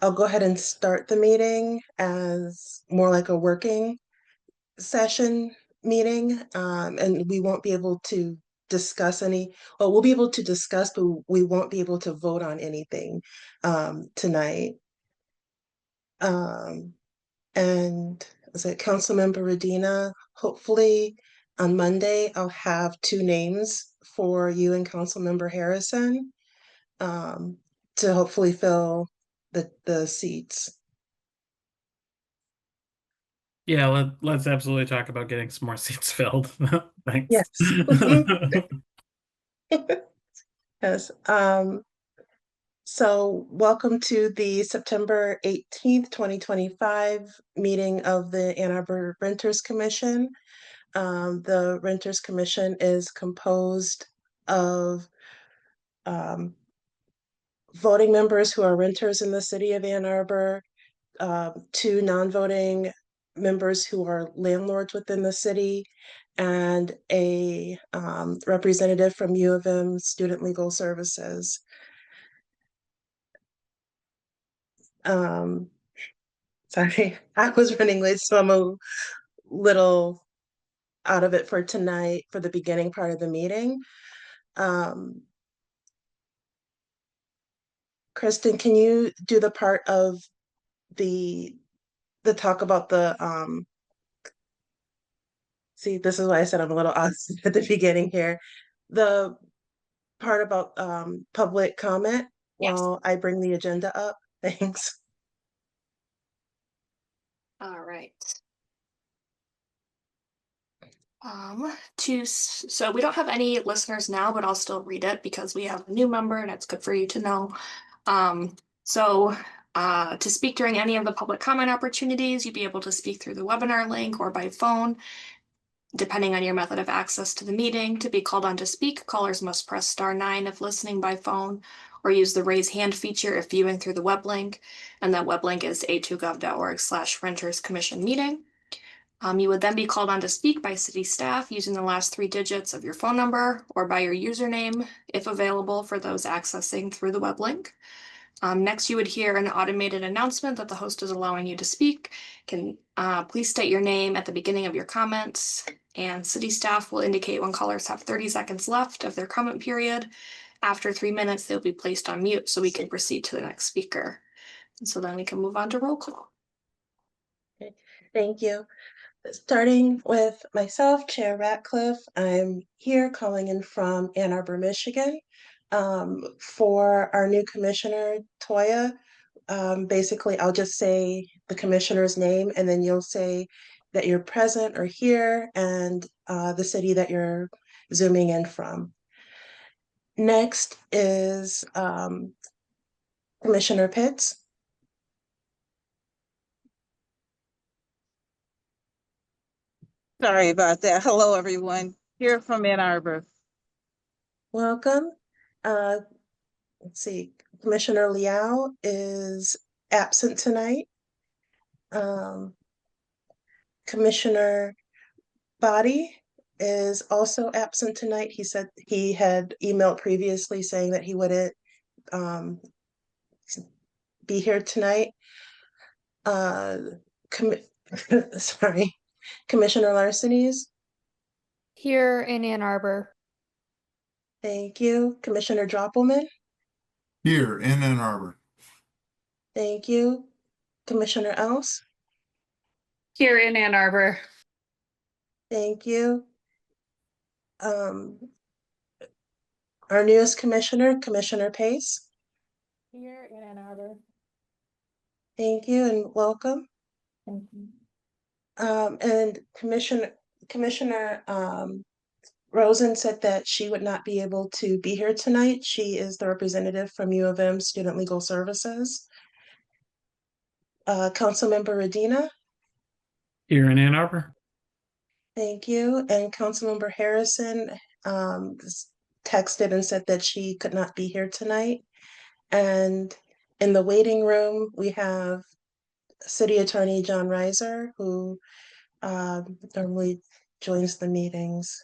I'll go ahead and start the meeting as more like a working session meeting, and we won't be able to discuss any, well, we'll be able to discuss, but we won't be able to vote on anything tonight. Um, and is it Councilmember Radina? Hopefully on Monday, I'll have two names for you and Councilmember Harrison um, to hopefully fill the seats. Yeah, let's absolutely talk about getting some more seats filled. Thanks. Yes. Yes. So welcome to the September 18th, 2025 meeting of the Ann Arbor Renters Commission. The Renters Commission is composed of um, voting members who are renters in the city of Ann Arbor, two non-voting members who are landlords within the city, and a representative from U of M Student Legal Services. Um, Sorry, I was running late, so I'm a little out of it for tonight for the beginning part of the meeting. Um, Kristen, can you do the part of the the talk about the see, this is why I said I'm a little off at the beginning here. The part about public comment Yes. while I bring the agenda up. Thanks. All right. So we don't have any listeners now, but I'll still read it because we have a new member and it's good for you to know. Um, so to speak during any of the public comment opportunities, you'd be able to speak through the webinar link or by phone, depending on your method of access to the meeting. To be called on to speak, callers must press *9 if listening by phone, or use the raise hand feature if viewing through the web link. And that web link is a2gov.org/renterscommission-meeting. You would then be called on to speak by city staff using the last three digits of your phone number or by your username, if available for those accessing through the web link. Next, you would hear an automated announcement that the host is allowing you to speak. Can please state your name at the beginning of your comments, and city staff will indicate when callers have 30 seconds left of their comment period. After 3 minutes, they'll be placed on mute so we can proceed to the next speaker. And so then we can move on to roll call. Okay. Thank you. Starting with myself, Chair Ratcliffe, I'm here calling in from Ann Arbor, Michigan. For our new commissioner, Toya, basically, I'll just say the commissioner's name, and then you'll say that you're present or here and the city that you're zooming in from. Next is Commissioner Pitts. Sorry about that. Hello, everyone. Here from Ann Arbor. Welcome. Uh, let's see, Commissioner Liao is absent tonight. Um, Commissioner Body is also absent tonight. He said he had emailed previously saying that he wouldn't um, be here tonight. Uh, sorry, Commissioner Larceny's. Here in Ann Arbor. Thank you. Commissioner Droppelman. Here in Ann Arbor. Thank you. Commissioner Else. Here in Ann Arbor. Thank you. Um, our newest commissioner, Commissioner Pace. Here in Ann Arbor. Thank you and welcome. Thank you. And Commissioner Rosen said that she would not be able to be here tonight. She is the representative from U of M Student Legal Services. Councilmember Radina. Here in Ann Arbor. Thank you. And Councilmember Harrison texted and said that she could not be here tonight. And in the waiting room, we have City Attorney John Reiser, who normally joins the meetings.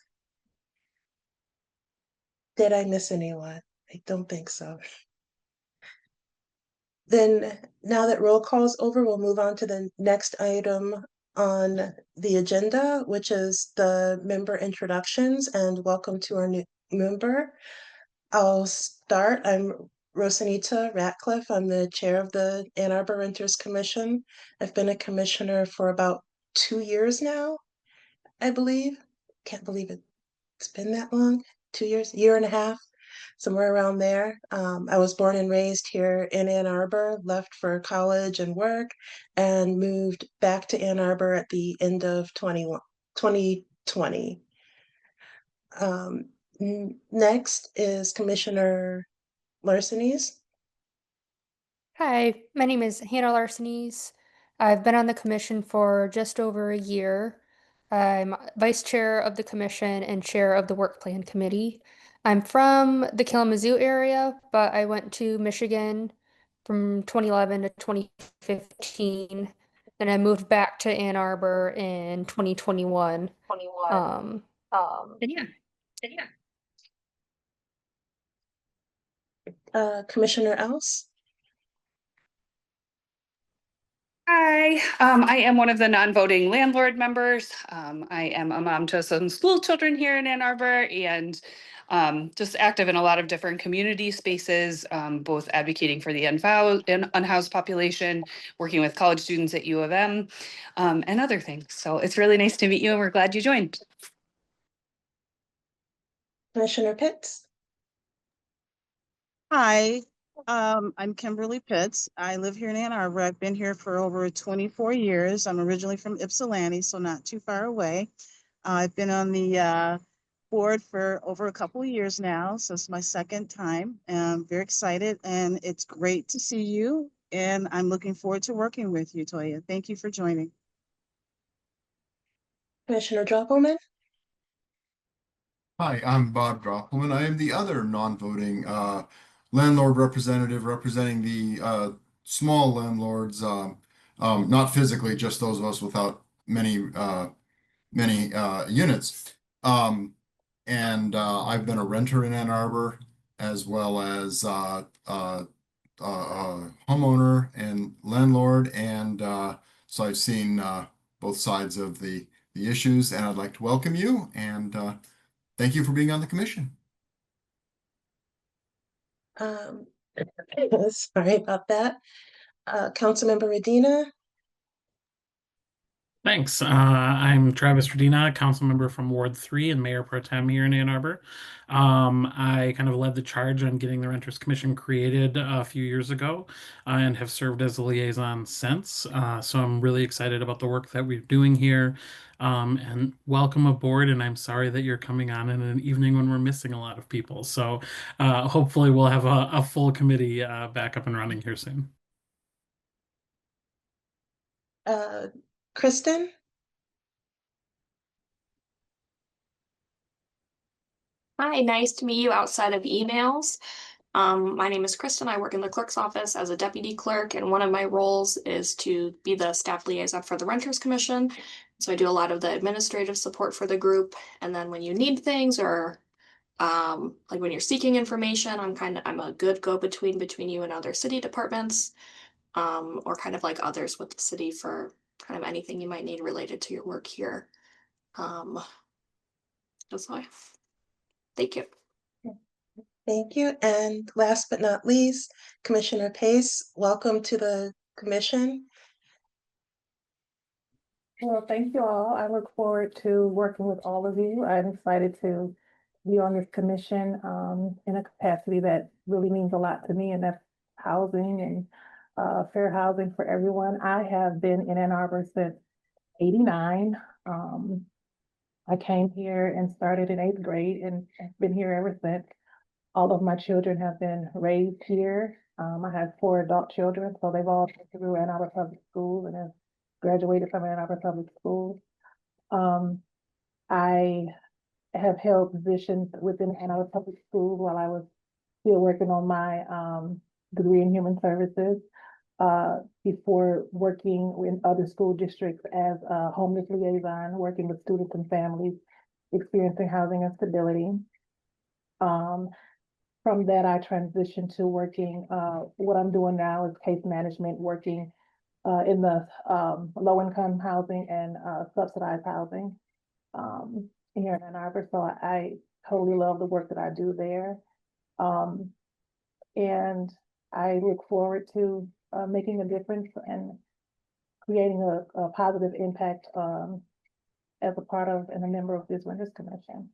Did I miss anyone? I don't think so. Then Now that roll call is over, we'll move on to the next item on the agenda, which is the member introductions, and welcome to our new member. I'll start. I'm Rosanita Ratcliffe. I'm the chair of the Ann Arbor Renters Commission. I've been a commissioner for about 2 years now, I believe. Can't believe it's been that long. 2 years, year and a half, somewhere around there. I was born and raised here in Ann Arbor, left for college and work, and moved back to Ann Arbor at the end of 2020. Next is Commissioner Larceny's. Hi, my name is Hannah Larsenes. I've been on the commission for just over a year. I'm vice chair of the commission and chair of the work plan committee. I'm from the Kalamazoo area, but I went to Michigan from 2011 to 2015. Then I moved back to Ann Arbor in 2021. And yeah. Commissioner Else. Hi, I am one of the non-voting landlord members. I am a mom to some school children here in Ann Arbor and just active in a lot of different community spaces, both advocating for the unhoused population, working with college students at U of M, and other things. So it's really nice to meet you and we're glad you joined. Commissioner Pitts. Hi, I'm Kimberly Pitts. I live here in Ann Arbor. I've been here for over 24 years. I'm originally from Ypsilanti, so not too far away. I've been on the board for over a couple of years now, so it's my second time. I'm very excited, and it's great to see you, and I'm looking forward to working with you, Toya. Thank you for joining. Commissioner Droppelman. Hi, I'm Bob Droppelman. I am the other non-voting landlord representative representing the small landlords, not physically, just those of us without many units. And I've been a renter in Ann Arbor as well as homeowner and landlord, and so I've seen both sides of the issues, and I'd like to welcome you and thank you for being on the commission. Sorry about that. Councilmember Medina. Thanks. I'm Travis Radina, council member from Ward 3 and Mayor Pro Tem here in Ann Arbor. I kind of led the charge on getting the Renters Commission created a few years ago and have served as a liaison since. So I'm really excited about the work that we're doing here. And welcome aboard. And I'm sorry that you're coming on in an evening when we're missing a lot of people. So hopefully we'll have a full committee back up and running here soon. Kristen. Hi, nice to meet you outside of emails. My name is Kristen. I work in the clerk's office as a deputy clerk, and one of my roles is to be the staff liaison for the Renters Commission. So I do a lot of the administrative support for the group, and then when you need things or like when you're seeking information, I'm a good go-between between you and other city departments, or kind of like others with the city for kind of anything you might need related to your work here. That's all. Thank you. Thank you. And last but not least, Commissioner Pace, welcome to the commission. Well, thank you all. I look forward to working with all of you. I'm excited to be on this commission in a capacity that really means a lot to me, and that's housing and fair housing for everyone. I have been in Ann Arbor since '89. I came here and started in 8th grade and have been here ever since. All of my children have been raised here. I have 4 adult children, so they've all been through Ann Arbor Public Schools and have graduated from Ann Arbor Public Schools. I have held positions within Ann Arbor Public Schools while I was still working on my degree in human services, before working in other school districts as a homeless liaison, working with students and families experiencing housing instability. from that, I transitioned to working, what I'm doing now is case management, working in the low-income housing and subsidized housing here in Ann Arbor. So I totally love the work that I do there. Um, and I look forward to making a difference and creating a positive impact as a part of and a member of this Renters Commission.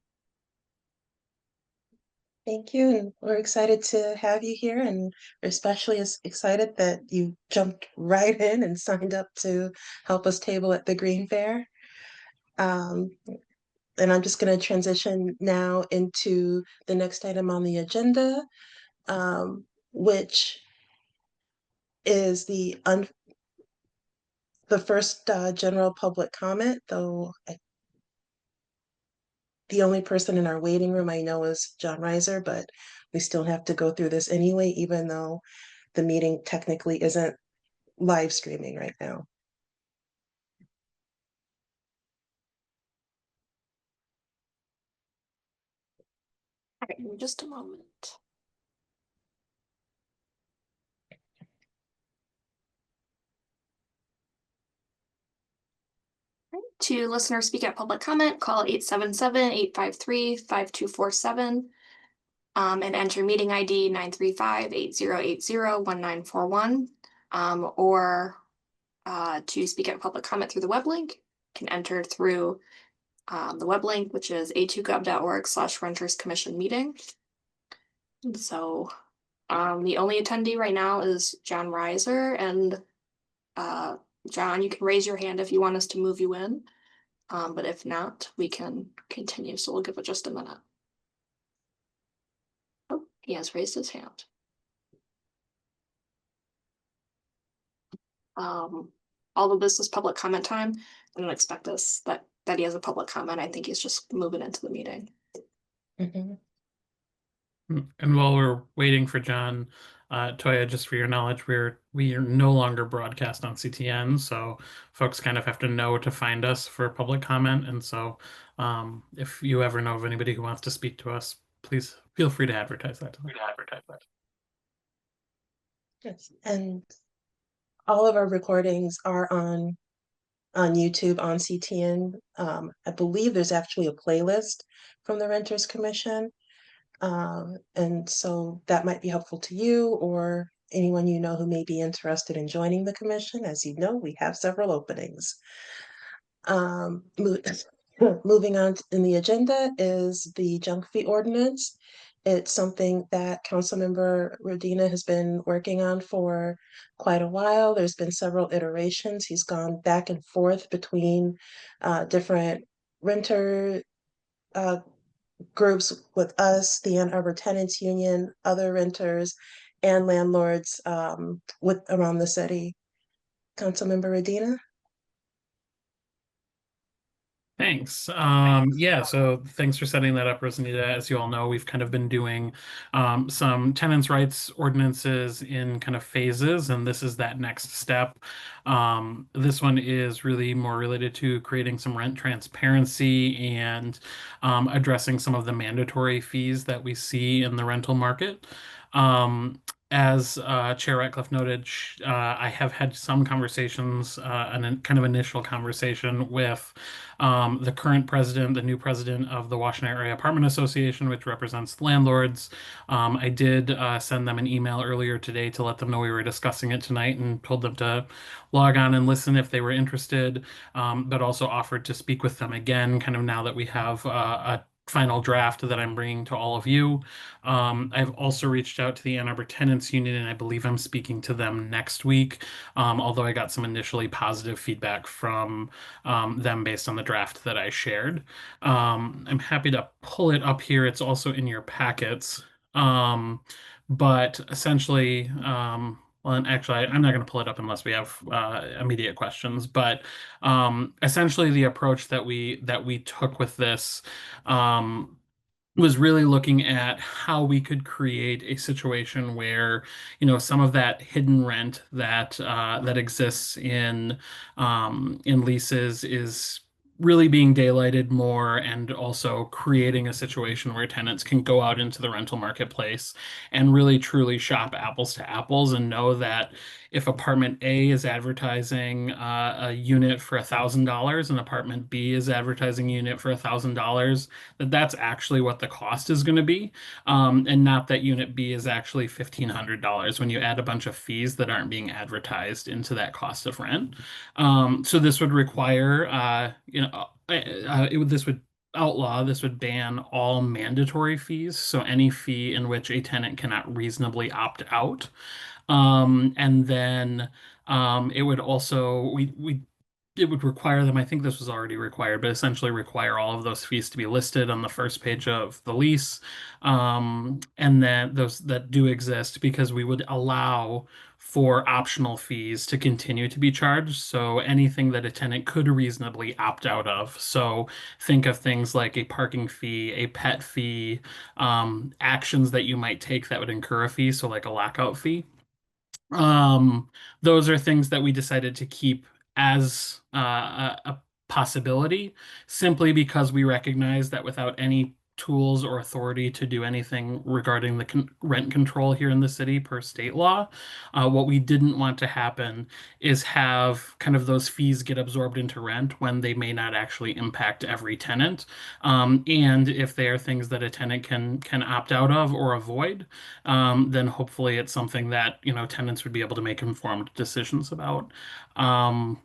Thank you. And we're excited to have you here, and we're especially excited that you jumped right in and signed up to help us table at the Green Fair. Um, and I'm just going to transition now into the next item on the agenda, which is the first general public comment, though the only person in our waiting room I know is John Reiser, but we still have to go through this anyway, even though the meeting technically isn't live streaming right now. All right, in just a moment. To listeners speak at public comment, call 877-853-5247 and enter meeting ID 935-8080-1941. Or to speak at public comment through the web link, can enter through the web link, which is a2gov.org/renterscommission-meeting. So the only attendee right now is John Reiser, and John, you can raise your hand if you want us to move you in. But if not, we can continue. So we'll give it just a minute. Oh, he has raised his hand. Although this is public comment time, I don't expect that he has a public comment. I think he's just moving into the meeting. Mhm. And while we're waiting for John, Toya, just for your knowledge, we are no longer broadcast on CTN, so folks kind of have to know to find us for public comment. And so, if you ever know of anybody who wants to speak to us, please feel free to advertise that. Yes, and all of our recordings are on YouTube on CTN. I believe there's actually a playlist from the Renters Commission. And so that might be helpful to you or anyone you know who may be interested in joining the commission. As you know, we have several openings. Moving on in the agenda is the junk fee ordinance. It's something that Councilmember Rodina has been working on for quite a while. There's been several iterations. He's gone back and forth between different renter groups with us, the Ann Arbor Tenants Union, other renters, and landlords with around the city. Councilmember Rodina? Thanks. Yeah, so thanks for setting that up, Rosanita. As you all know, we've kind of been doing some tenants' rights ordinances in kind of phases, and this is that next step. This one is really more related to creating some rent transparency and addressing some of the mandatory fees that we see in the rental market. As Chair Ratcliffe noted, I have had some conversations, an kind of initial conversation with the current president, the new president of the Washington Area Apartment Association, which represents landlords. I did send them an email earlier today to let them know we were discussing it tonight and told them to log on and listen if they were interested, but also offered to speak with them again, kind of now that we have a final draft that I'm bringing to all of you. I've also reached out to the Ann Arbor Tenants Union, and I believe I'm speaking to them next week, although I got some initially positive feedback from them based on the draft that I shared. I'm happy to pull it up here. It's also in your packets. But essentially, well, and actually, I'm not going to pull it up unless we have immediate questions. But essentially, the approach that we took with this was really looking at how we could create a situation where, some of that hidden rent that exists in leases is really being daylighted more and also creating a situation where tenants can go out into the rental marketplace and really truly shop apples to apples and know that if apartment A is advertising a unit for $1,000 and apartment B is advertising a unit for $1,000, that that's actually what the cost is going to be, and not that unit B is actually $1,500 when you add a bunch of fees that aren't being advertised into that cost of rent. So this would require, this would outlaw, this would ban all mandatory fees. So any fee in which a tenant cannot reasonably opt out. And then it would also, it would require them, I think this was already required, but essentially require all of those fees to be listed on the first page of the lease. And then those that do exist because we would allow for optional fees to continue to be charged. So anything that a tenant could reasonably opt out of. So think of things like a parking fee, a pet fee, actions that you might take that would incur a fee, so like a lockout fee. Um, those are things that we decided to keep as a possibility, simply because we recognize that without any tools or authority to do anything regarding the rent control here in the city per state law, what we didn't want to happen is have kind of those fees get absorbed into rent when they may not actually impact every tenant. And if they are things that a tenant can opt out of or avoid, then hopefully it's something that, tenants would be able to make informed decisions about. Um,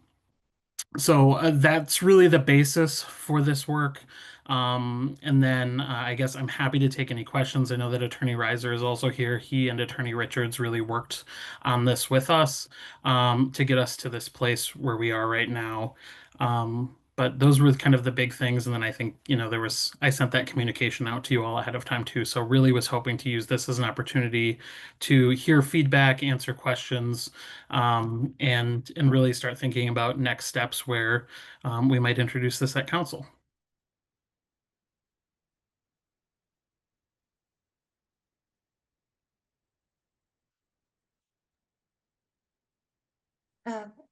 so that's really the basis for this work. And then I guess I'm happy to take any questions. I know that Attorney Reiser is also here. He and Attorney Richards really worked on this with us to get us to this place where we are right now. But those were kind of the big things. And then I think, I sent that communication out to you all ahead of time too. So really was hoping to use this as an opportunity to hear feedback, answer questions, and really start thinking about next steps where we might introduce this at council.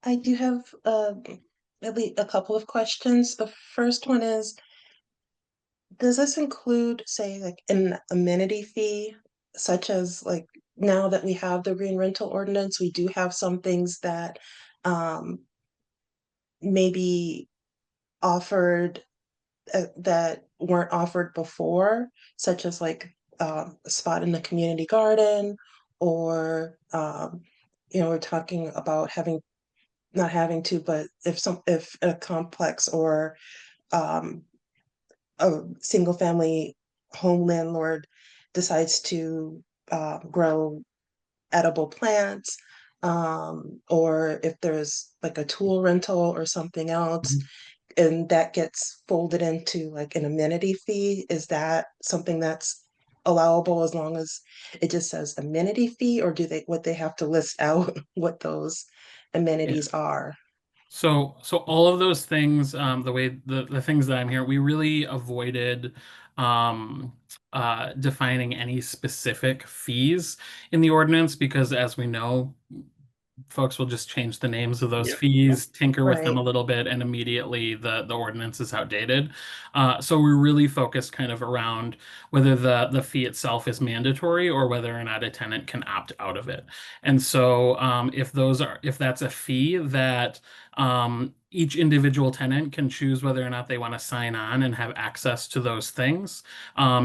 I do have at least a couple of questions. The first one is, does this include, say, like an amenity fee, such as like now that we have the green rental ordinance, we do have some things that um, maybe offered that weren't offered before, such as like a spot in the community garden, or we're talking about having not having to, but if a complex or um, a single family home landlord decides to grow edible plants, or if there's like a tool rental or something else, and that gets folded into like an amenity fee, is that something that's allowable as long as it just says amenity fee, or would they have to list out what those Yeah. amenities are? So all of those things, the way the things that I'm here, we really avoided um, defining any specific fees in the ordinance because, as we know, folks will just change the names of those Yep. fees, tinker with them Right. a little bit, and immediately the ordinance is outdated. So we're really focused kind of around whether the fee itself is mandatory or whether or not a tenant can opt out of it. And so if that's a fee that each individual tenant can choose whether or not they want to sign on and have access to those things,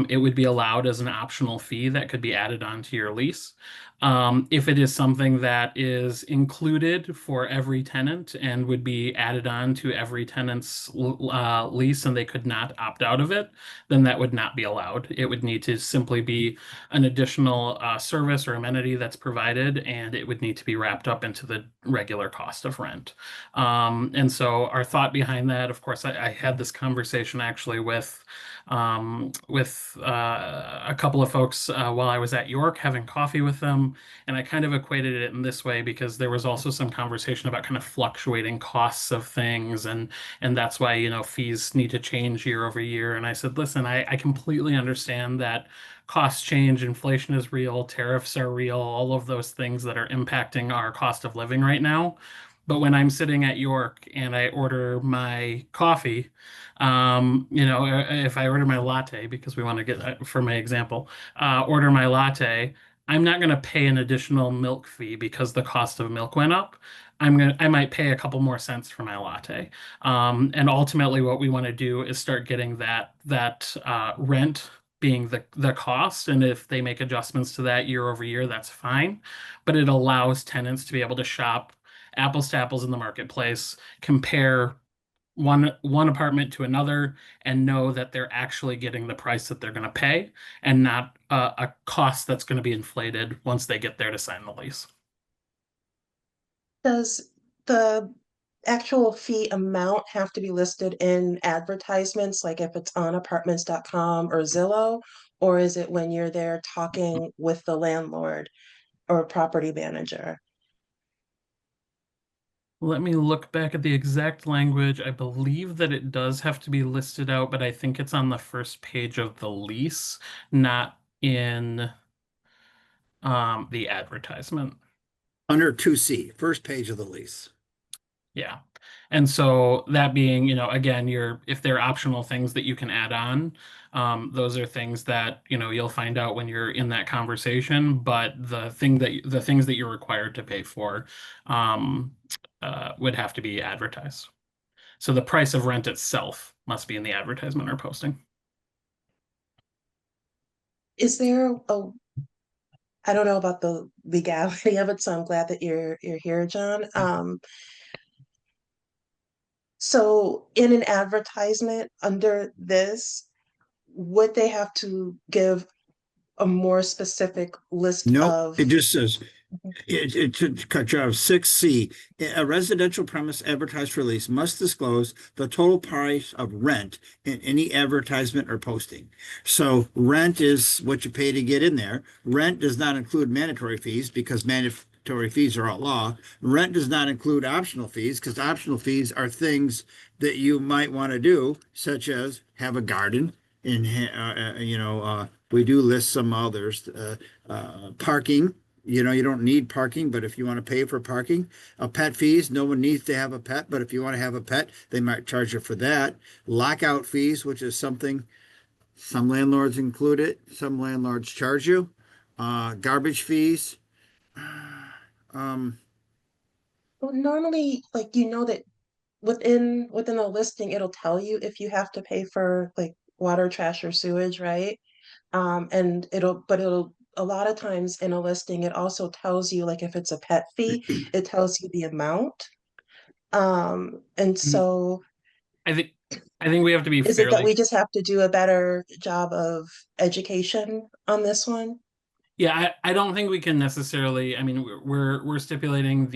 it would be allowed as an optional fee that could be added onto your lease. If it is something that is included for every tenant and would be added on to every tenant's lease and they could not opt out of it, then that would not be allowed. It would need to simply be an additional service or amenity that's provided, and it would need to be wrapped up into the regular cost of rent. And so our thought behind that, of course, I had this conversation actually with a couple of folks while I was at York having coffee with them. And I kind of equated it in this way because there was also some conversation about kind of fluctuating costs of things. And that's why, fees need to change year over year. And I said, listen, I completely understand that costs change, inflation is real, tariffs are real, all of those things that are impacting our cost of living right now. But when I'm sitting at York and I order my coffee, if I order my latte, because we want to get for my example, order my latte, I'm not going to pay an additional milk fee because the cost of milk went up. I might pay a couple more cents for my latte. And ultimately, what we want to do is start getting that rent being the cost, and if they make adjustments to that year over year, that's fine. But it allows tenants to be able to shop apples to apples in the marketplace, compare one apartment to another, and know that they're actually getting the price that they're going to pay, and not a cost that's going to be inflated once they get there to sign the lease. Does the actual fee amount have to be listed in advertisements, like if it's on apartments.com or Zillow, or is it when you're there talking with the landlord or property manager? Let me look back at the exact language. I believe that it does have to be listed out, but I think it's on the first page of the lease, not in the advertisement. Under 2C, first page of the lease. Yeah. And so that being, again, if there are optional things that you can add on, those are things that, you'll find out when you're in that conversation. But the things that you're required to pay for, would have to be advertised. So the price of rent itself must be in the advertisement or posting. Is there I don't know about the legality of it, so I'm glad that you're here, John. So in an advertisement under this, would they have to give a more specific list Nope, of? it just says, to cut you off, 6C, a residential premise advertised for lease must disclose the total price of rent in any advertisement or posting. So rent is what you pay to get in there. Rent does not include mandatory fees because mandatory fees are outlaw. Rent does not include optional fees because optional fees are things that you might want to do, such as have a garden. And we do list some others. Parking, you don't need parking, but if you want to pay for parking, pet fees, no one needs to have a pet, but if you want to have a pet, they might charge you for that. Lockout fees, which is something some landlords include it, some landlords charge you. Garbage fees. Um, Well, normally, like that within the listing, it'll tell you if you have to pay for like water, trash, or sewage, right? And it'll a lot of times in a listing, it also tells you like if it's a pet fee, it tells you the amount. And so I think I think we have to be is it that fairly. we just have to do a better job of education on this one? Yeah, I don't think we can necessarily. I mean, we're stipulating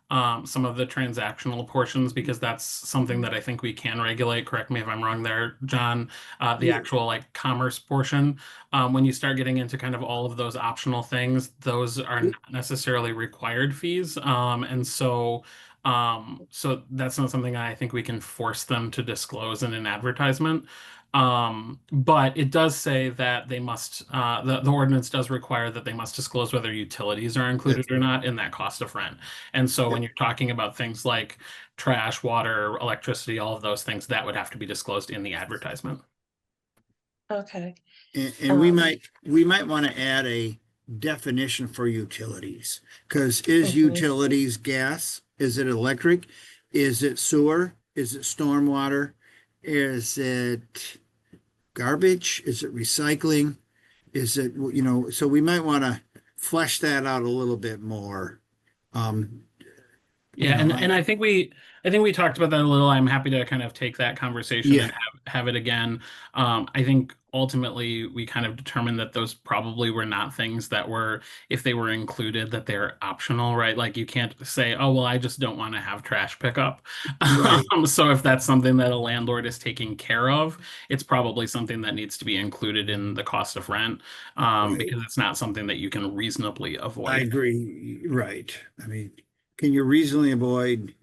some of the transactional portions because that's something that I think we can regulate. Correct me if I'm wrong there, John. The yeah, actual like commerce portion, when you start getting into kind of all of those optional things, those are not necessarily required fees. So that's not something I think we can force them to disclose in an advertisement. But it does say that they must, the ordinance does require that they must disclose whether utilities are included that's or right. not in that cost of rent. And so when Yep. you're talking about things like trash, water, electricity, all of those things, that would have to be disclosed in the advertisement. Okay. And Um, we might want to add a definition for utilities, because is mhm. utilities gas? Is it electric? Is it sewer? Is it stormwater? Is it garbage? Is it recycling? Is it, so we might want to flesh that out a little bit more. Um, you Yeah, know, and I think we talked about that a little. I'm happy to kind of take that conversation and yeah, have it again. I think ultimately we kind of determined that those probably were not things that were, if they were included, that they're optional, right? Like you can't say, oh, well, I just don't want to have trash pickup. right, So if that's something that a landlord is taking care of, it's probably something that needs to be included in the cost of rent, right. because it's not something that you can reasonably I avoid. agree. Right. I mean, can you reasonably avoid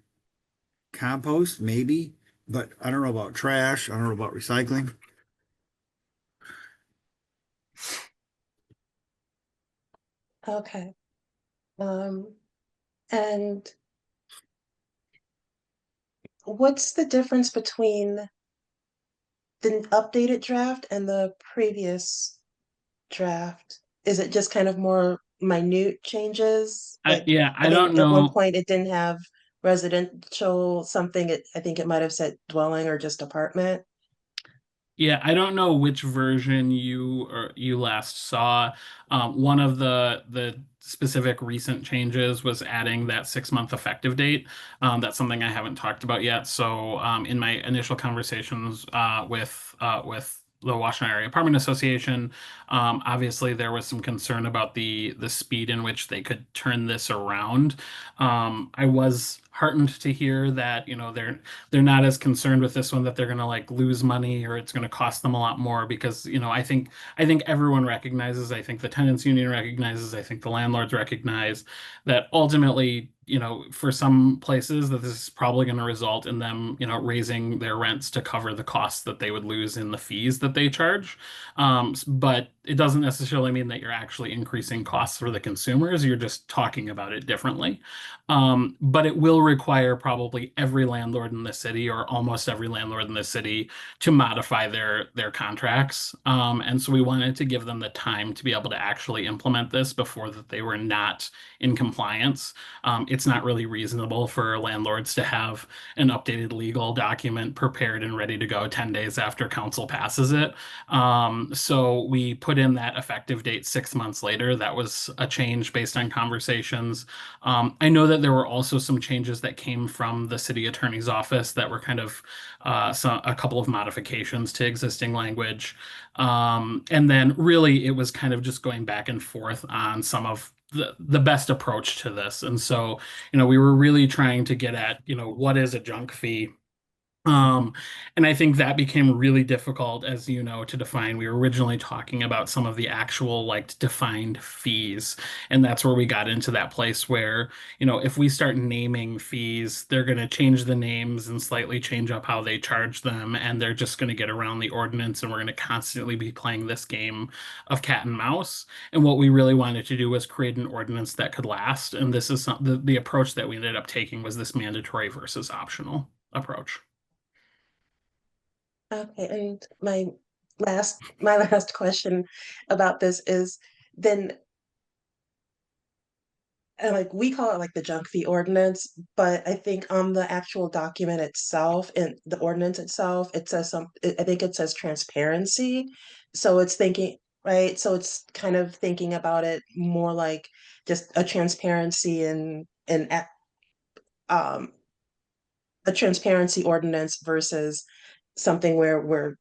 compost? Maybe, but I don't know about trash. I don't know about recycling. Okay. Um, and what's the difference between the updated draft and the previous draft? Is it just kind of more minute changes? Like, Yeah, I I don't think at one know. point it didn't have residential something, I think it might have said dwelling or just apartment. Yeah, I don't know which version you last saw. One of the specific recent changes was adding that 6 month effective date. That's something I haven't talked about yet. So in my initial conversations with the Washington Area Apartment Association, obviously there was some concern about the speed in which they could turn this around. I was heartened to hear that, they're not as concerned with this one that they're going to like lose money or it's going to cost them a lot more because, I think everyone recognizes, I think the tenants union recognizes, I think the landlords recognize that ultimately, for some places that this is probably going to result in them, raising their rents to cover the costs that they would lose in the fees that they charge. But it doesn't necessarily mean that you're actually increasing costs for the consumers. You're just talking about it differently. But it will require probably every landlord in the city or almost every landlord in the city to modify their contracts. And so we wanted to give them the time to be able to actually implement this before that they were not in compliance. It's not really reasonable for landlords to have an updated legal document prepared and ready to go 10 days after council passes it. So we put in that effective date 6 months later. That was a change based on conversations. I know that there were also some changes that came from the city attorney's office that were kind of a couple of modifications to existing language. And then really it was kind of just going back and forth on some of the best approach to this. And so, we were really trying to get at, what is a junk fee? Um, and I think that became really difficult, as you know, to define. We were originally talking about some of the actual like defined fees, and that's where we got into that place where, if we start naming fees, they're going to change the names and slightly change up how they charge them, and they're just going to get around the ordinance, and we're going to constantly be playing this game of cat and mouse. And what we really wanted to do was create an ordinance that could last, and this is the approach that we ended up taking was this mandatory versus optional approach. Okay, and my last question about this is then, like, we call it like the junk fee ordinance, but I think on the actual document itself, in the ordinance itself, it says I think it says transparency. So it's thinking, right? So it's kind of thinking about it more like just a transparency and um a transparency ordinance versus something where we're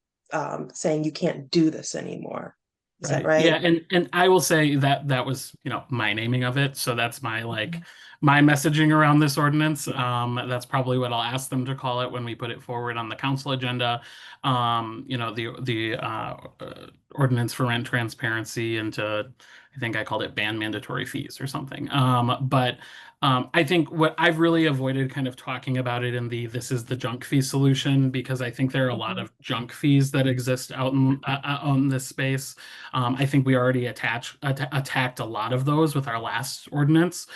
saying you can't do this anymore. Is that Right. Yeah, right? and I will say that that was, my naming of it. So that's my my messaging around this ordinance. That's probably what I'll ask them to call it when we put it forward on the council agenda. The ordinance for rent transparency and to I think I called it ban mandatory fees or something. But I think what I've really avoided kind of talking about it in the this is the junk fee solution because I think there are a lot of junk fees that exist out in this space. I think we already attacked a lot of those with our last ordinance,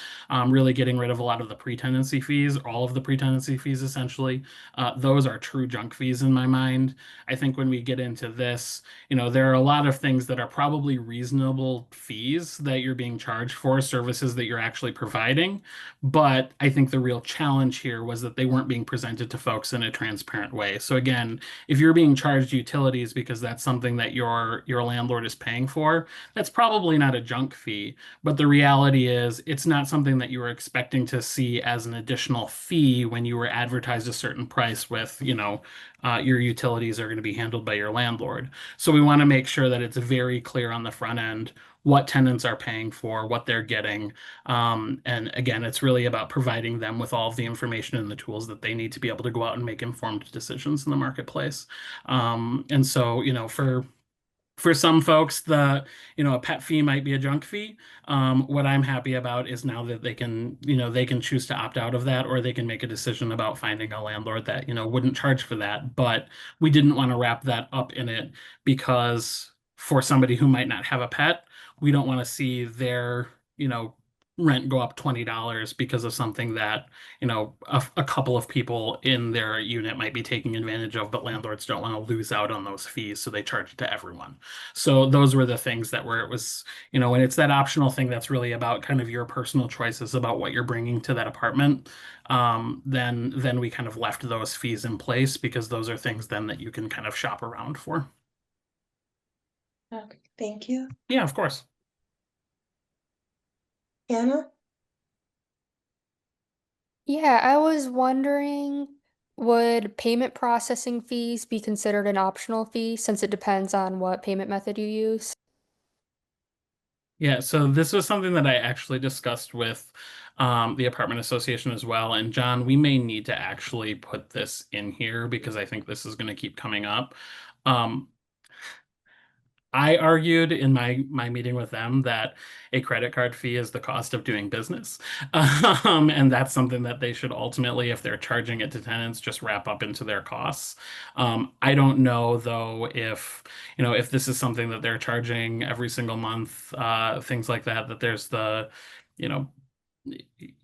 really getting rid of a lot of the pre-tenancy fees, all of the pre-tenancy fees essentially. Those are true junk fees in my mind. I think when we get into this, there are a lot of things that are probably reasonable fees that you're being charged for services that you're actually providing. But I think the real challenge here was that they weren't being presented to folks in a transparent way. So again, if you're being charged utilities because that's something that your landlord is paying for, that's probably not a junk fee. But the reality is it's not something that you were expecting to see as an additional fee when you were advertised a certain price with, your utilities are going to be handled by your landlord. So we want to make sure that it's very clear on the front end what tenants are paying for, what they're getting. And again, it's really about providing them with all of the information and the tools that they need to be able to go out and make informed decisions in the marketplace. And so, for some folks, a pet fee might be a junk fee. What I'm happy about is now that they can choose to opt out of that, or they can make a decision about finding a landlord that, wouldn't charge for that. But we didn't want to wrap that up in it because for somebody who might not have a pet, we don't want to see their, rent go up $20 because of something that, a couple of people in their unit might be taking advantage of, but landlords don't want to lose out on those fees, so they charge it to everyone. So those were the things that where it was, when it's that optional thing that's really about kind of your personal choices about what you're bringing to that apartment, then we kind of left those fees in place because those are things then that you can kind of shop around for. Okay, thank you. Yeah, of course. Anna? Yeah, I was wondering, would payment processing fees be considered an optional fee since it depends on what payment method you use? Yeah, so this was something that I actually discussed with the apartment association as well. And John, we may need to actually put this in here because I think this is going to keep coming up. Um, I argued in my meeting with them that a credit card fee is the cost of doing business. And that's something that they should ultimately, if they're charging it to tenants, just wrap up into their costs. I don't know though if this is something that they're charging every single month, things like that, that there's the, you know,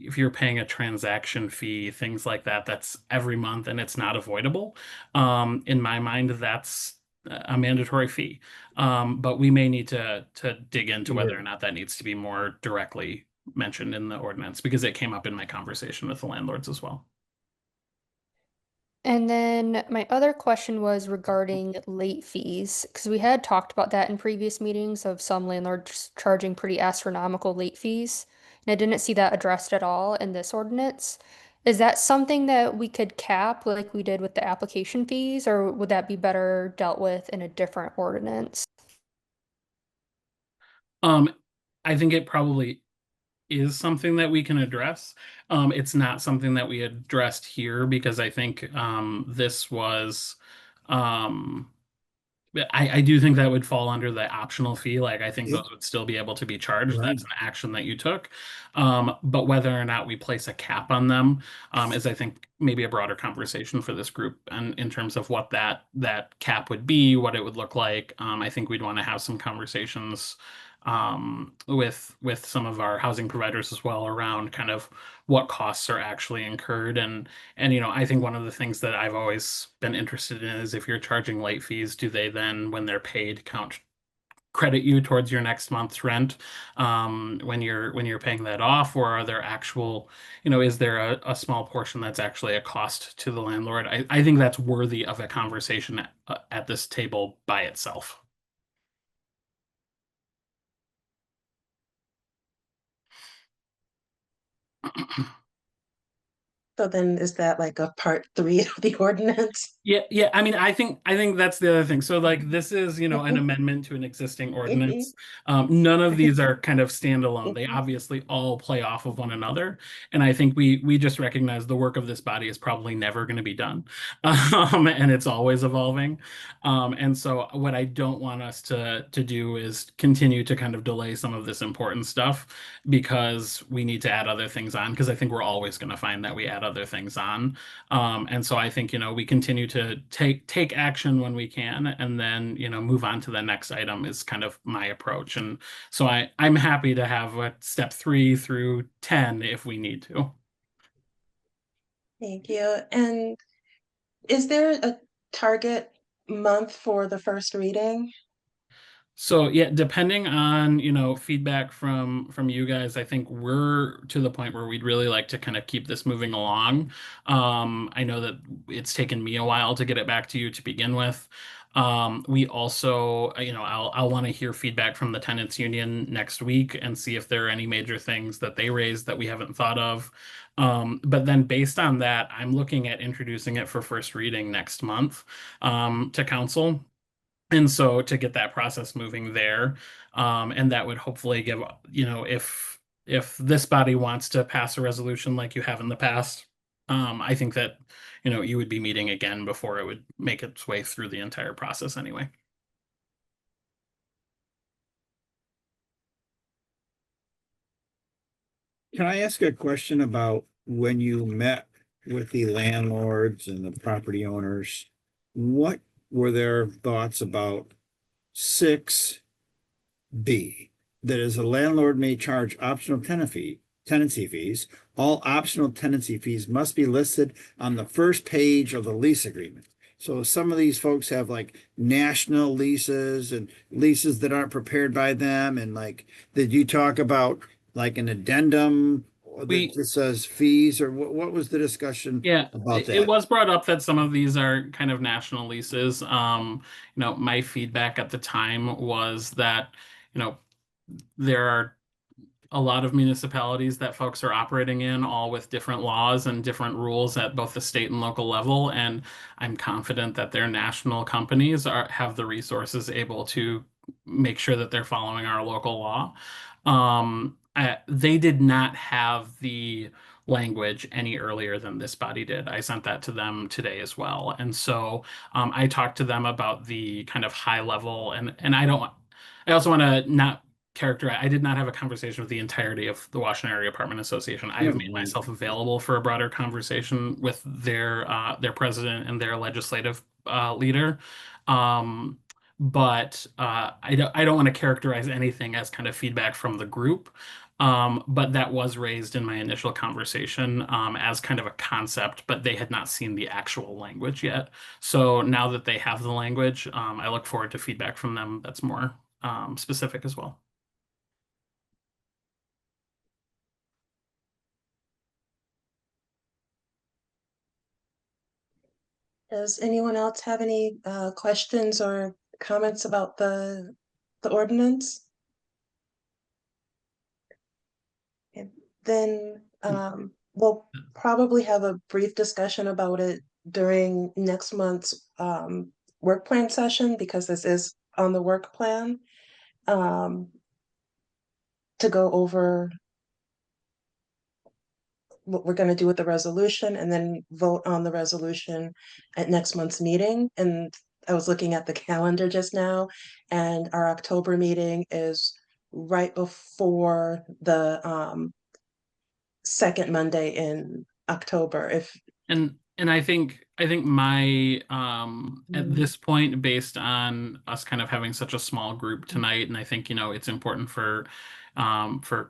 if you're paying a transaction fee, things like that, that's every month and it's not avoidable. In my mind, that's a mandatory fee. But we may need to dig into whether or not that needs to be more directly mentioned in the ordinance because it came up in my conversation with the landlords as well. And then my other question was regarding late fees, because we had talked about that in previous meetings of some landlords charging pretty astronomical late fees. And I didn't see that addressed at all in this ordinance. Is that something that we could cap like we did with the application fees, or would that be better dealt with in a different ordinance? Um, I think it probably is something that we can address. It's not something that we addressed here because I think this was um, I do think that would fall under the optional fee. Like I think Yep. those would still be able to be charged. Right. That's an action that you took. But whether or not we place a cap on them is I think maybe a broader conversation for this group and in terms of what that cap would be, what it would look like. I think we'd want to have some conversations with some of our housing providers as well around kind of what costs are actually incurred and I think one of the things that I've always been interested in is if you're charging late fees, do they then, when they're paid, credit you towards your next month's rent when you're paying that off, or are there actual, is there a small portion that's actually a cost to the landlord? I think that's worthy of a conversation at this table by itself. So then is that like a part 3 of the ordinance? Yeah. I mean, I think that's the other thing. So like this is, an amendment to an existing ordinance. None of these are kind of standalone. They obviously all play off of one another. And I think we just recognize the work of this body is probably never going to be done. And it's always evolving. And so what I don't want us to do is continue to kind of delay some of this important stuff because we need to add other things on, because I think we're always going to find that we add other things on. And so I think, we continue to take action when we can, and then, move on to the next item is kind of my approach. And so I'm happy to have a step 3 through 10 if we need to. Thank you. And is there a target month for the first reading? So yeah, depending on, feedback from you guys, I think we're to the point where we'd really like to kind of keep this moving along. I know that it's taken me a while to get it back to you to begin with. We also, I'll want to hear feedback from the tenants union next week and see if there are any major things that they raised that we haven't thought of. But then based on that, I'm looking at introducing it for first reading next month to council. And so to get that process moving there, and that would hopefully give, if this body wants to pass a resolution like you have in the past, I think that, you would be meeting again before it would make its way through the entire process anyway. Can I ask a question about when you met with the landlords and the property owners? What were their thoughts about 6B? That is, a landlord may charge optional tenant fee tenancy fees. All optional tenancy fees must be listed on the first page of the lease agreement. So some of these folks have like national leases and leases that aren't prepared by them. And like, did you talk about like an addendum We- that just says fees, or what was the discussion Yeah, about it that? was brought up that some of these are kind of national leases. My feedback at the time was that, there are a lot of municipalities that folks are operating in, all with different laws and different rules at both the state and local level. And I'm confident that their national companies have the resources able to make sure that they're following our local law. They did not have the language any earlier than this body did. I sent that to them today as well. And so I talked to them about the kind of high level, and I also want to not characterize. I did not have a conversation with the entirety of the Washington Area Apartment Association. I have made myself available for a broader conversation with their president and their legislative leader. But I don't want to characterize anything as kind of feedback from the group. But that was raised in my initial conversation as kind of a concept, but they had not seen the actual language yet. So now that they have the language, I look forward to feedback from them that's more specific as well. Does anyone else have any questions or comments about the ordinance? And then we'll probably have a brief discussion about it during next month's work plan session, because this is on the work plan, to go over what we're going to do with the resolution and then vote on the resolution at next month's meeting. And I was looking at the calendar just now, and our October meeting is right before the second Monday in October. And I think my at this point, based on us kind of having such a small group tonight, and I think it's important for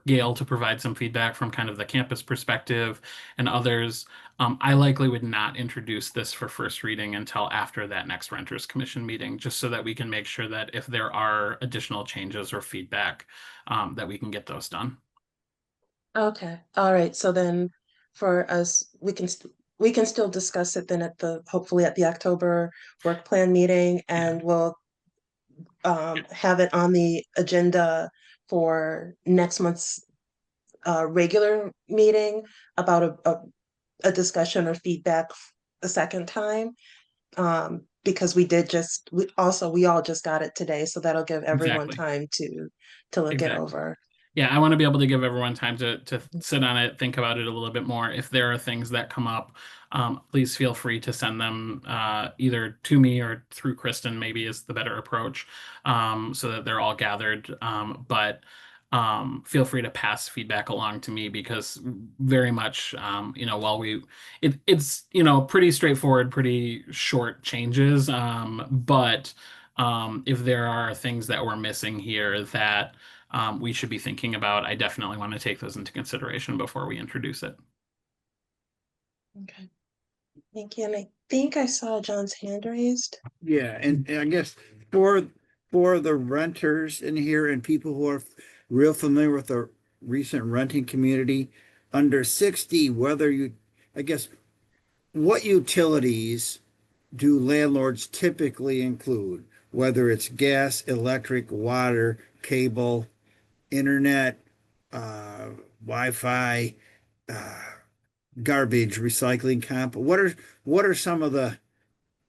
Gail to provide some feedback from kind of the campus perspective and others. I likely would not introduce this for first reading until after that next Renters Commission meeting, just so that we can make sure that if there are additional changes or feedback, that we can get those done. Okay, all right. So then for us, we can still discuss it then hopefully at the October work plan meeting, and we'll have it on the agenda for next month's regular meeting about a discussion or feedback a second time. Because we all just got it today, so that'll give everyone Exactly. time to look it over. Yeah, I want to be able to give everyone time to sit on it, think about it a little bit more. If there are things that come up, please feel free to send them either to me or through Kristen, maybe is the better approach, so that they're all gathered. But feel free to pass feedback along to me, because very much, while it's pretty straightforward, pretty short changes, but if there are things that we're missing here that we should be thinking about, I definitely want to take those into consideration before we introduce it. Okay. Thank you. And I think I saw John's hand raised. Yeah, and I guess for the renters in here and people who are real familiar with the recent renting community, under 60, I guess, what utilities do landlords typically include? Whether it's gas, electric, water, cable, internet, Wi-Fi, uh, garbage, recycling comp. What are some of the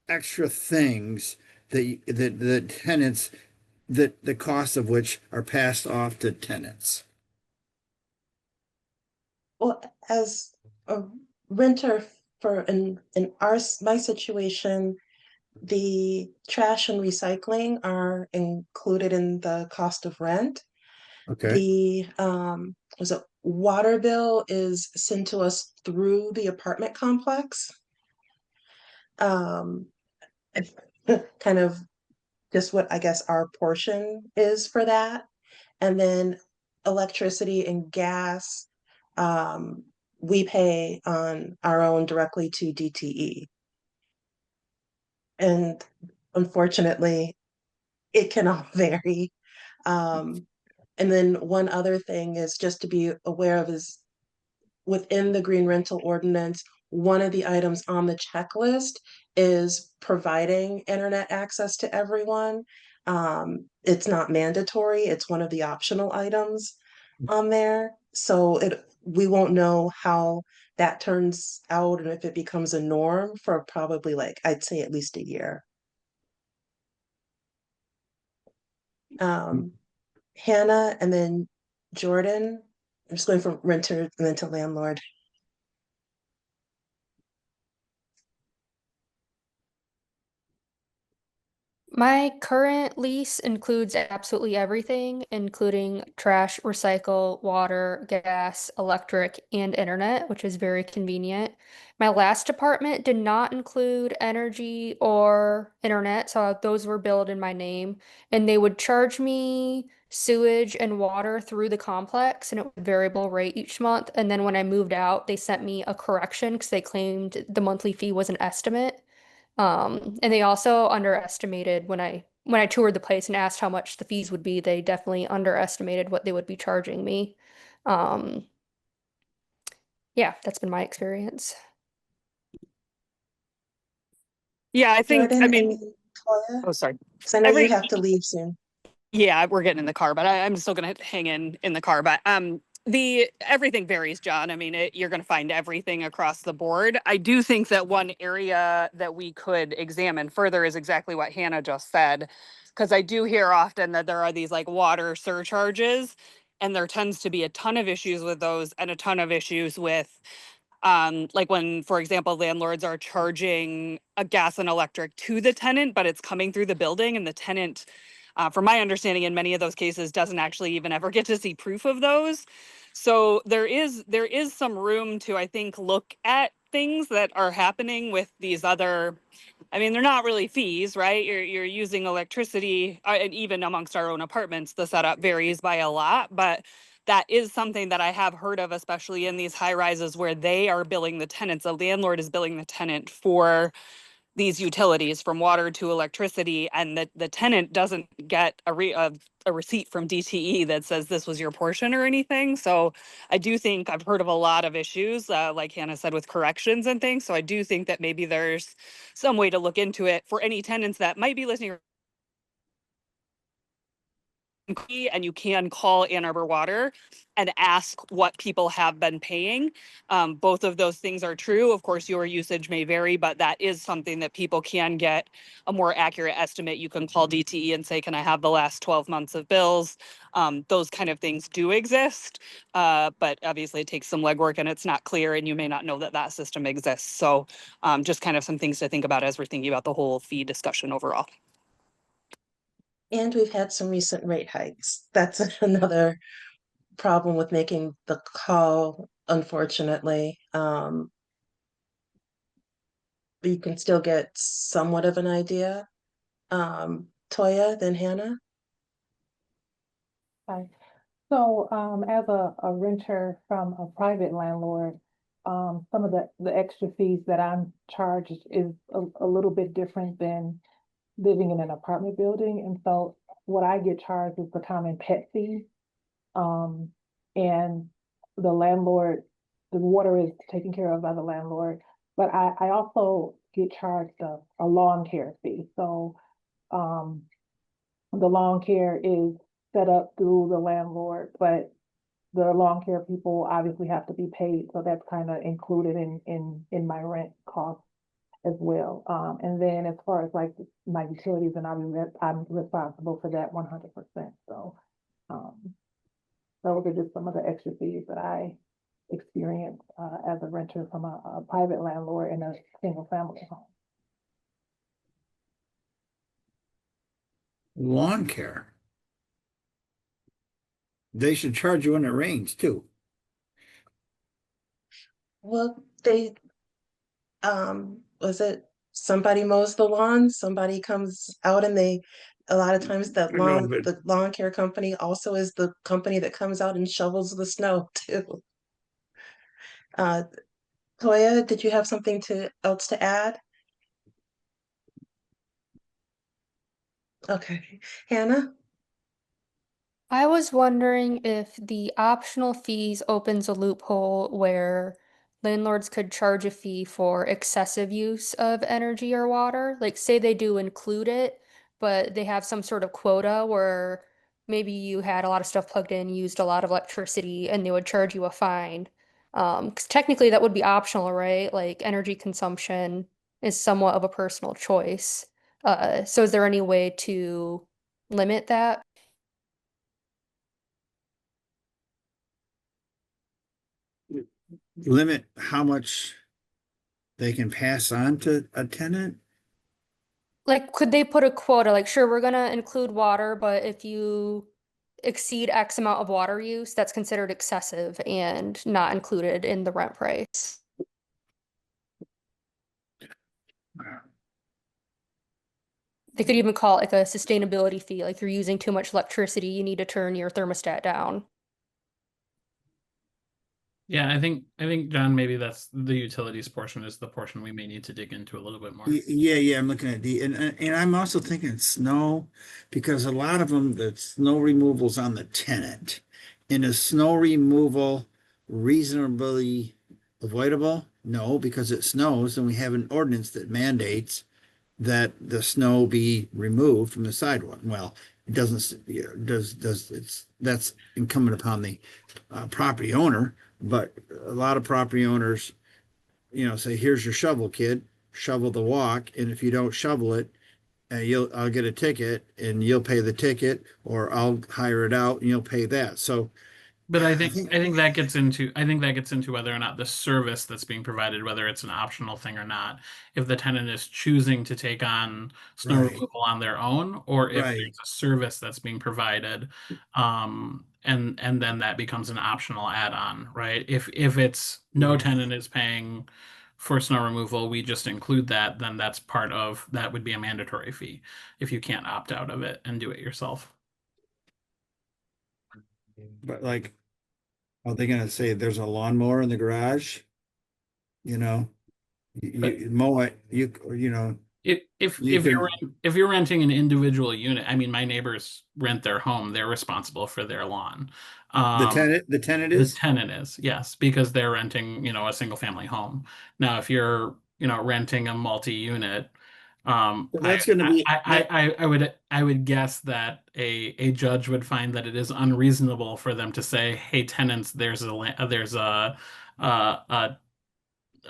extra things that tenants, that the cost of which are passed off to tenants? Well, as a renter my situation, the trash and recycling are included in the cost of rent. Okay. The was it water bill is sent to us through the apartment complex. Um, kind of just what I guess our portion is for that. And then electricity and gas we pay on our own directly to DTE. And unfortunately, it can all vary. And then one other thing is just to be aware of is within the green rental ordinance, one of the items on the checklist is providing internet access to everyone. It's not mandatory, it's one of the optional items on there. So we won't know how that turns out and if it becomes a norm for probably like, I'd say at least a year. Hannah and then Jordan. I'm just going from renter and then to landlord. My current lease includes absolutely everything, including trash, recycle, water, gas, electric, and internet, which is very convenient. My last apartment did not include energy or internet, so those were billed in my name, and they would charge me sewage and water through the complex, and it was variable rate each month. And then when I moved out, they sent me a correction because they claimed the monthly fee was an estimate. And they also underestimated when I toured the place and asked how much the fees would be, they definitely underestimated what they would be charging me. Um, yeah, that's been my experience. Yeah, I think, I Jordan mean, and Toya, oh, sorry. because I know you Every, have to leave soon. yeah, we're getting in the car, but I'm still gonna hang in the car. But the everything varies, John. I mean, you're gonna find everything across the board. I do think that one area that we could examine further is exactly what Hannah just said, because I do hear often that there are these like water surcharges, and there tends to be a ton of issues with those and a ton of issues with like when, for example, landlords are charging a gas and electric to the tenant, but it's coming through the building and the tenant, from my understanding, in many of those cases, doesn't actually even ever get to see proof of those. So there is some room to, I think, look at things that are happening with these other. I mean, they're not really fees, right? You're using electricity, and even amongst our own apartments, the setup varies by a lot, but that is something that I have heard of, especially in these high rises where they are billing the tenants. A landlord is billing the tenant for these utilities from water to electricity, and the tenant doesn't get a receipt from DTE that says this was your portion or anything. So I do think I've heard of a lot of issues, like Hannah said, with corrections and things. So I do think that maybe there's some way to look into it for any tenants that might be listening, and you can call Ann Arbor Water and ask what people have been paying. Both of those things are true. Of course, your usage may vary, but that is something that people can get a more accurate estimate. You can call DTE and say, can I have the last 12 months of bills? Those kind of things do exist, but obviously it takes some legwork and it's not clear, and you may not know that that system exists. So just kind of some things to think about as we're thinking about the whole fee discussion overall. And we've had some recent rate hikes. That's another problem with making the call, unfortunately. But you can still get somewhat of an idea. Toya, then Hannah. Hi. So, as a renter from a private landlord, some of the extra fees that I'm charged is a little bit different than living in an apartment building. And so what I get charged is the common pet fee. Um, and the landlord, the water is taken care of by the landlord, but I also get charged a lawn care fee. So, um, the lawn care is set up through the landlord, but the lawn care people obviously have to be paid, so that's kind of included in my rent cost as well. And then as far as like my utilities, and I'm responsible for that 100%. So, those are just some of the extra fees that I experience as a renter from a private landlord in a single family home. Lawn care. They should charge you when it rains too. Well, they was it somebody mows the lawn, somebody comes out and they a lot of times No, but the lawn care company also is the company that comes out and shovels the snow too. Uh, Toya, did you have something else to add? Okay, Hannah? I was wondering if the optional fees opens a loophole where landlords could charge a fee for excessive use of energy or water. Like, say they do include it, but they have some sort of quota where maybe you had a lot of stuff plugged in, used a lot of electricity, and they would charge you a fine. Because technically that would be optional, right? Like, energy consumption is somewhat of a personal choice. So is there any way to limit that? Limit how much they can pass on to a tenant? Like, could they put a quota? Like, sure, we're gonna include water, but if you exceed X amount of water use, that's considered excessive and not included in the rent price. They could even call it like a sustainability fee, like you're using too much electricity, you need to turn your thermostat down. Yeah, I think John, maybe that's the utilities portion is the portion we may need to dig into a little bit more. Yeah, I'm looking at and I'm also thinking snow, because a lot of them, the snow removal's on the tenant. And is snow removal reasonably avoidable? No, because it snows and we have an ordinance that mandates that the snow be removed from the sidewalk. Well, it doesn't, that's incumbent upon the property owner, but a lot of property owners, say, here's your shovel, kid, shovel the walk. And if you don't shovel it, I'll get a ticket and you'll pay the ticket, or I'll hire it out and you'll pay that. So But I think, I think that gets into whether or not the service that's being provided, whether it's an optional thing or not. If the tenant is choosing to take on snow right, removal on their own, or if right. there's a service that's being provided, and then that becomes an optional add-on, right? If it's no tenant is paying for snow removal, we just include that, then that's part of that would be a mandatory fee if you can't opt out of it and do it yourself. But like, are they gonna say there's a lawnmower in the garage? You know, you mow it, you can, If you're renting an individual unit, I mean, my neighbors rent their home, they're responsible for their lawn. the tenant The is? tenant is, yes, because they're renting, a single family home. Now, if you're, renting a multi-unit, So that's gonna be that. I would guess that a judge would find that it is unreasonable for them to say, hey, tenants, there's a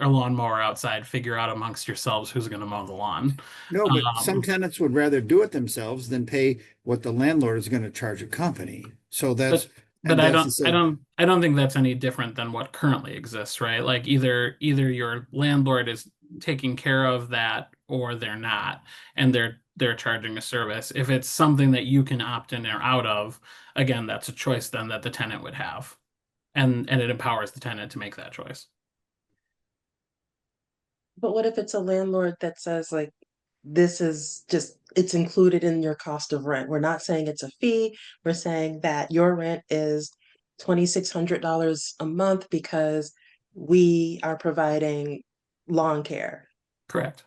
lawnmower outside, figure out amongst yourselves who's going to mow the lawn. No, but some Um, tenants would rather do it themselves than pay what the landlord is gonna charge a company. So but and that's the same. I don't think that's any different than what currently exists, right? Like either your landlord is taking care of that or they're not, and they're charging a service. If it's something that you can opt in or out of, again, that's a choice then that the tenant would have. And it empowers the tenant to make that choice. But what if it's a landlord that says like, this is just, it's included in your cost of rent? We're not saying it's a fee. We're saying that your rent is $2,600 a month because we are providing lawn care. Correct.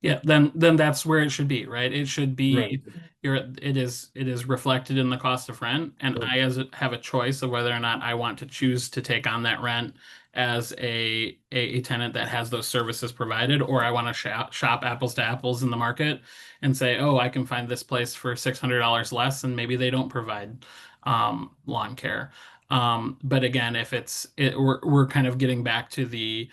Yeah, then that's where it should be, right? It should Right. be it is reflected in the cost of rent, and I have a choice of whether or not I want to choose to take on that rent as a tenant that has those services provided, or I want to shop apples to apples in the market and say, oh, I can find this place for $600 less, and maybe they don't provide lawn care. But again, if we're kind of getting back to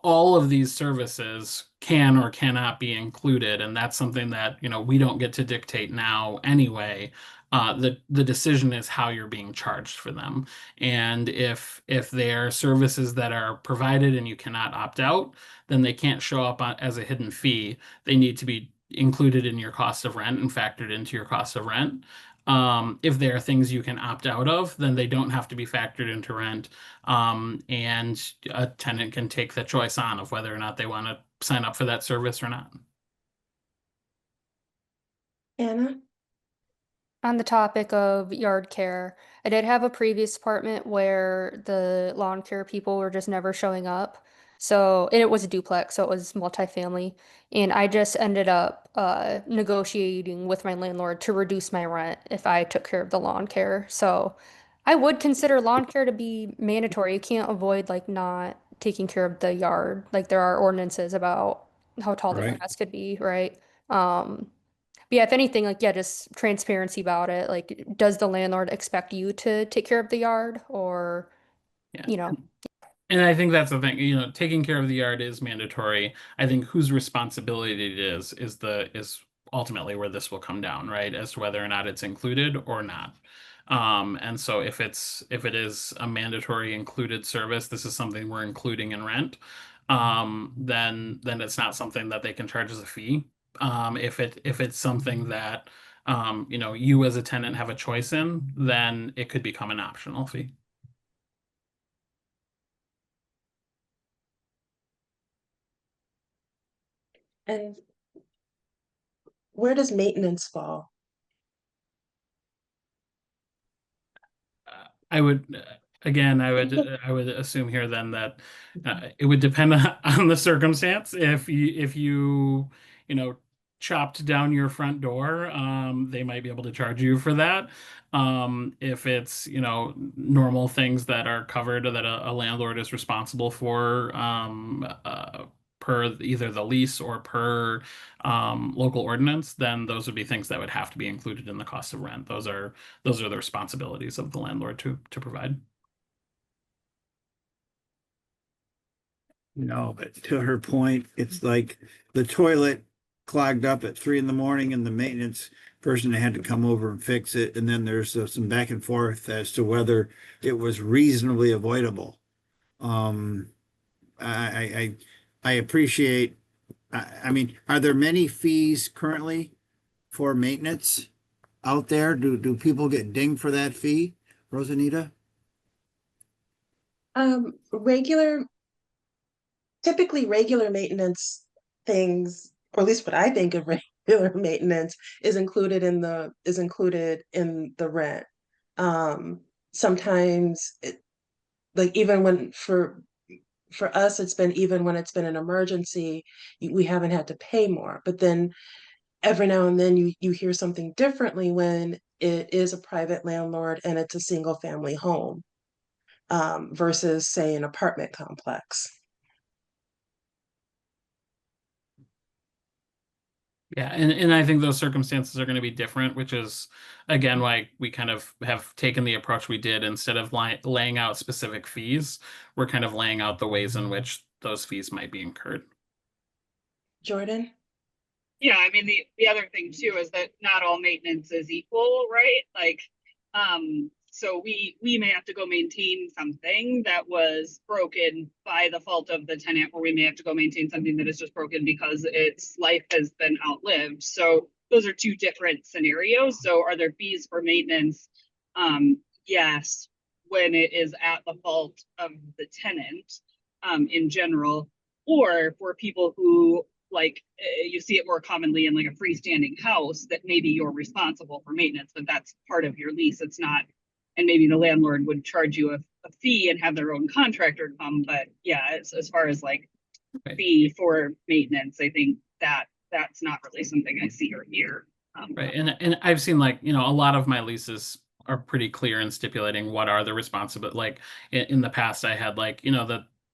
all of these services can or cannot be included, and that's something that we don't get to dictate now anyway. The decision is how you're being charged for them, and if they're services that are provided and you cannot opt out, then they can't show up as a hidden fee. They need to be included in your cost of rent and factored into your cost of rent. If there are things you can opt out of, then they don't have to be factored into rent, and a tenant can take the choice on of whether or not they want to sign up for that service or not. Anna? On the topic of yard care, I did have a previous apartment where the lawn care people were just never showing up. So, and it was a duplex, so it was multifamily. And I just ended up negotiating with my landlord to reduce my rent if I took care of the lawn care. So I would consider lawn care to be mandatory. You can't avoid like not taking care of the yard. Like there are ordinances about how tall the Right. grass could be, right? But yeah, if anything, like yeah, just transparency about it. Like, does the landlord expect you to take care of the yard or, Yeah. you know? And I think that's the thing, taking care of the yard is mandatory. I think whose responsibility it is ultimately where this will come down, right? As to whether or not it's included or not. And so if it is a mandatory included service, this is something we're including in rent, then it's not something that they can charge as a fee. If it's something that you as a tenant have a choice in, then it could become an optional fee. And where does maintenance fall? I would again, I would assume here then that it would depend on the circumstance. You know chopped down your front door, they might be able to charge you for that. If it's normal things that are covered that a landlord is responsible for, per either the lease or per local ordinance, then those would be things that would have to be included in the cost of rent. Those are the responsibilities of the landlord to provide. But to her point, it's like the toilet clogged up at 3 in the morning and the maintenance person had to come over and fix it. And then there's some back and forth as to whether it was reasonably avoidable. Um, I appreciate, I mean, are there many fees currently for maintenance out there? Do people get dinged for that fee, Rosanita? Regular, typically regular maintenance things, or at least what I think of regular maintenance is included in the rent. Um, Sometimes like even when for us, it's been even when it's been an emergency, we haven't had to pay more. But then every now and then you hear something differently when it is a private landlord and it's a single family home, versus say an apartment complex. Yeah, and I think those circumstances are going to be different, which is again why we kind of have taken the approach we did. Instead of laying out specific fees, we're kind of laying out the ways in which those fees might be incurred. Jordan? Yeah, I mean, the other thing too is that not all maintenance is equal, right? Like, so we may have to go maintain something that was broken by the fault of the tenant, or we may have to go maintain something that is just broken because its life has been outlived. So those are two different scenarios. So are there fees for maintenance? Yes, when it is at the fault of the tenant, in general, or for people who like you see it more commonly in like a freestanding house that maybe you're responsible for maintenance, but that's part of your lease. It's not, and maybe the landlord would charge you a fee and have their own contractor come. But yeah, as far as like Right. fee for maintenance, I think that's not really something I see or hear. Right. And I've seen a lot of my leases are pretty clear in stipulating what are the responsible, like in the past I had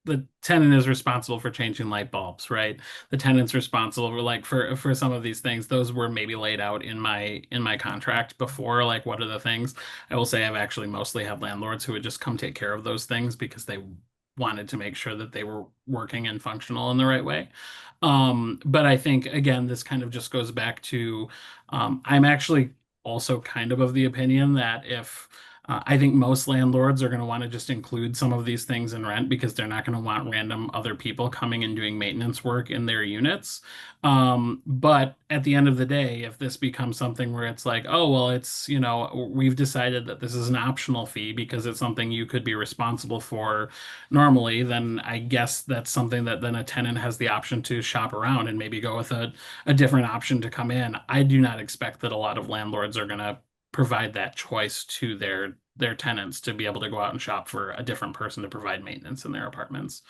the tenant is responsible for changing light bulbs, right? The tenant's responsible for for some of these things. Those were maybe laid out in my contract before, like what are the things. I will say I've actually mostly had landlords who would just come take care of those things because they wanted to make sure that they were working and functional in the right way. But I think again, this kind of just goes back to I'm actually also kind of the opinion that if I think most landlords are going to want to just include some of these things in rent because they're not going to want random other people coming and doing maintenance work in their units. But at the end of the day, if this becomes something where it's like, oh, well, it's, we've decided that this is an optional fee because it's something you could be responsible for normally, then I guess that's something that then a tenant has the option to shop around and maybe go with a different option to come in. I do not expect that a lot of landlords are going to provide that choice to their tenants to be able to go out and shop for a different person to provide maintenance in their apartments.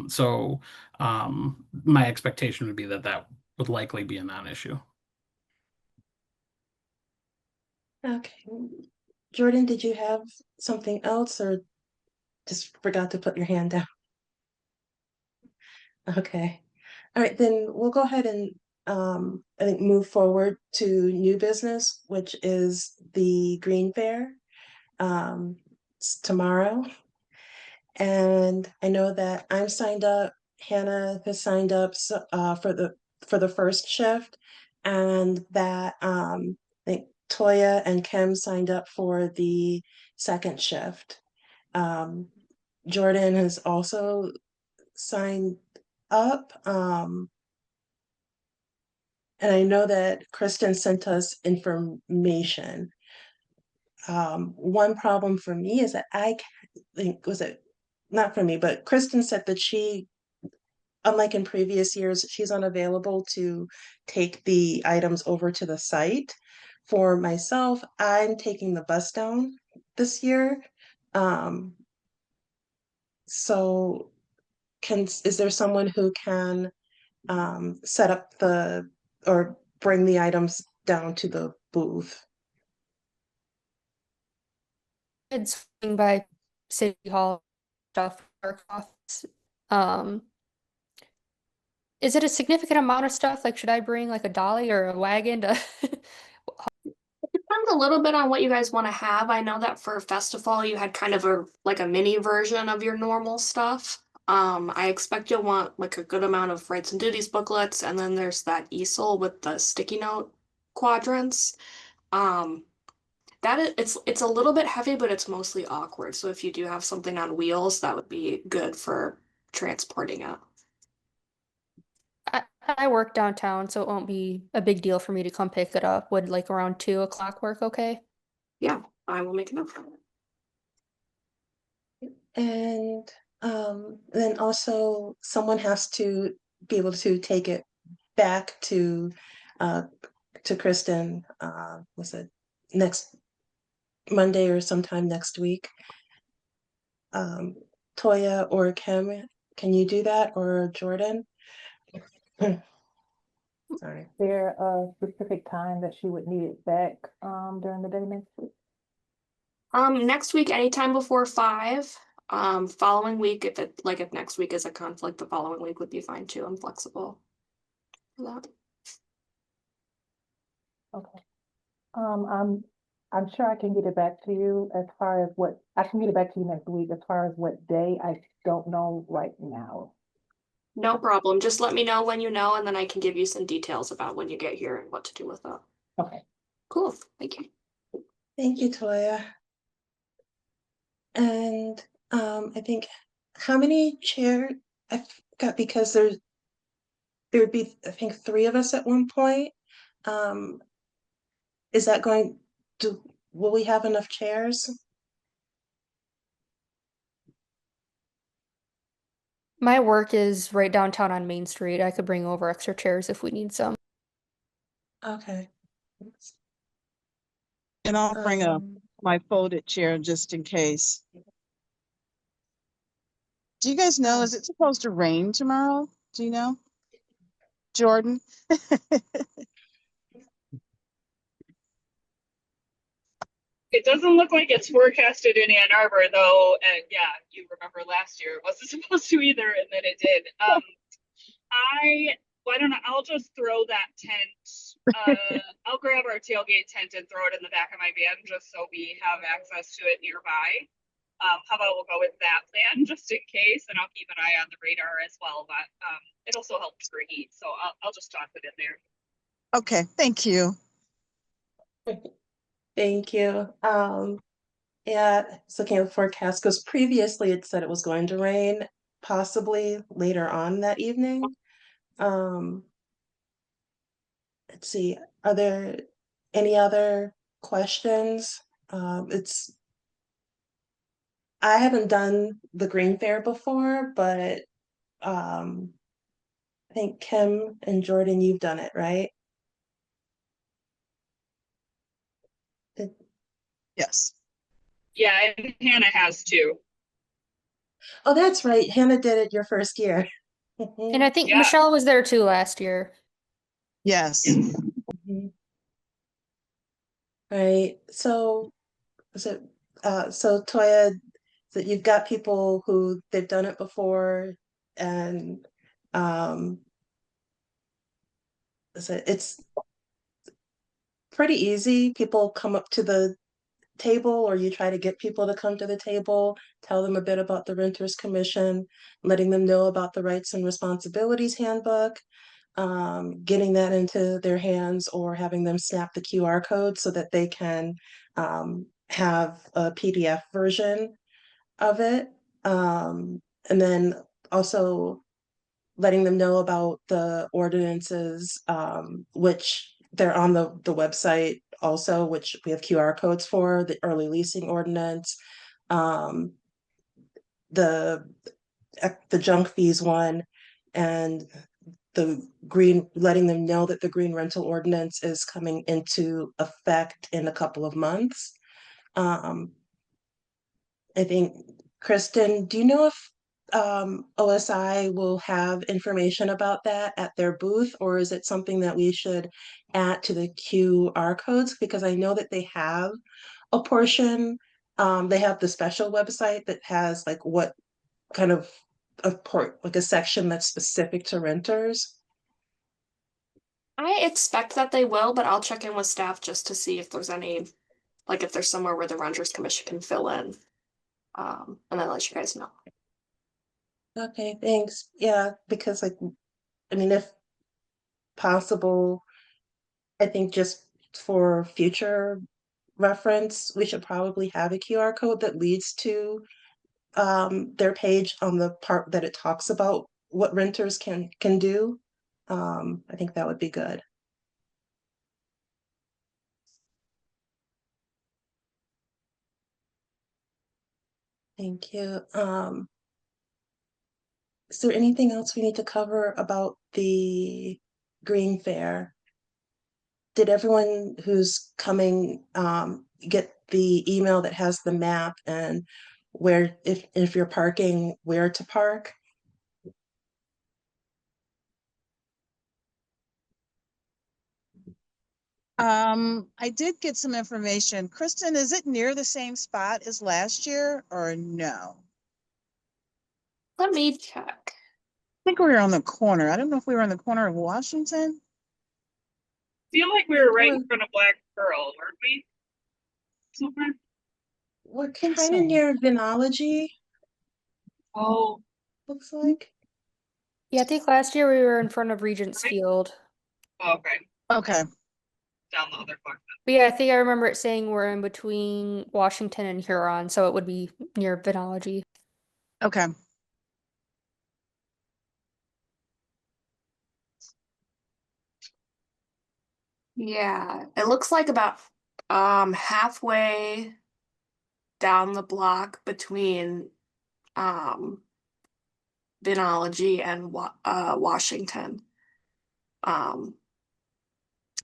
So my expectation would be that that would likely be a non-issue. Okay. Jordan, did you have something else or just forgot to put your hand down? Okay. All right, then we'll go ahead and I think move forward to new business, which is the Green Fair. It's tomorrow. And I know that I'm signed up, Hannah has signed up for the first shift, and that I think Toya and Kim signed up for the second shift. Um, Jordan has also signed up. And I know that Kristen sent us information. One problem for me is that I think, was it not for me, but Kristen said that she, unlike in previous years, she's unavailable to take the items over to the site. For myself, I'm taking the bus down this year. Um, so is there someone who can set up or bring the items down to the booth? It's swing by City Hall stuff work office. Um, is it a significant amount of stuff? Like, should I bring like a dolly or a wagon to? Depends a little bit on what you guys want to have. I know that for festival you had kind of a mini version of your normal stuff. I expect you'll want like a good amount of rights and duties booklets, and then there's that easel with the sticky note quadrants. Um, it's a little bit heavy, but it's mostly awkward. So if you do have something on wheels, that would be good for transporting it. I work downtown, so it won't be a big deal for me to come pick it up. Would like around 2 o'clock work okay? Yeah, I will make a note of it. And then also someone has to be able to take it back uh, to Kristen, was it next Monday or sometime next week? Um, Toya or Kim, can you do that, or Jordan? Sorry. Is there a specific time that she would need it back during the day next week? Next week, anytime before 5. Following week, if next week is a conflict, the following week would be fine too. I'm flexible for that. Okay. I'm sure I can get it back to you as far as what I can get it back to you next week. As far as what day, I don't know right now. No problem. Just let me know when you know, and then I can give you some details about when you get here and what to do with it. Okay. Cool. Thank you. Thank you, Toya. And I think how many chair I forgot, because there would be, I think, 3 of us at one point. Um, is that going to, will we have enough chairs? My work is right downtown on Main Street. I could bring over extra chairs if we need some. Okay. And I'll bring Um, my folded chair just in case. Do you guys know, is it supposed to rain tomorrow? Do you know? Jordan? It doesn't look like it's forecasted in Ann Arbor though, and yeah, you remember last year it wasn't supposed to either, and then it did. Why don't I, I'll just throw that tent, I'll grab our tailgate tent and throw it in the back of my van just so we have access to it nearby. How about we'll go with that plan just in case, and I'll keep an eye on the radar as well, but it also helps for heat, so I'll just toss it in there. Okay, thank you. Thank you. Yeah, I was looking at the forecast because previously it said it was going to rain, possibly later on that evening. Um, let's see, are there any other questions? I haven't done the Green Fair before, but I think Kim and Jordan, you've done it, right? Yes. Yeah, and Hannah has too. Oh, that's right. Hannah did it your first year. And I think Yeah. Michelle was there too last year. Yes. Mhm. Right. So, so, so Toya, that you've got people who they've done it before, and um, it's pretty easy. People come up to the table, or you try to get people to come to the table, tell them a bit about the Renters Commission, letting them know about the Rights and Responsibilities Handbook, getting that into their hands, or having them snap the QR code so that they can have a PDF version of it. And then also letting them know about the ordinances, which they're on the website also, which we have QR codes for, the early leasing ordinance, um, the the junk fees one, and the green, letting them know that the green rental ordinance is coming into effect in a couple of months. Um, I think, Kristen, do you know if OSI will have information about that at their booth, or is it something that we should add to the QR codes? Because I know that they have a portion, they have the special website that has like what kind of a port, like a section that's specific to renters. I expect that they will, but I'll check in with staff just to see if there's any, like if there's somewhere where the Renters Commission can fill in. And then let you guys know. Okay, thanks. Yeah, because like, I mean, if possible, I think just for future reference, we should probably have a QR code that leads to their page on the part that it talks about what renters can do. I think that would be good. Thank you. Is there anything else we need to cover about the Green Fair? Did everyone who's coming get the email that has the map and where, if you're parking, where to park? I did get some information. Kristen, is it near the same spot as last year or no? Let me check. I think we were on the corner. I don't know if we were on the corner of Washington. Feel like we were right Well, in front of Black Pearl, weren't we? Somewhere. we're think kind of so. near Vinology, Oh, looks like. Yeah, I think last year we were in front of Regent's Field. okay. Okay. Down the other part. But yeah, I think I remember it saying we're in between Washington and Huron, so it would be near Vinology. Okay. Yeah, it looks like about halfway down the block between um Binology and Washington. Um,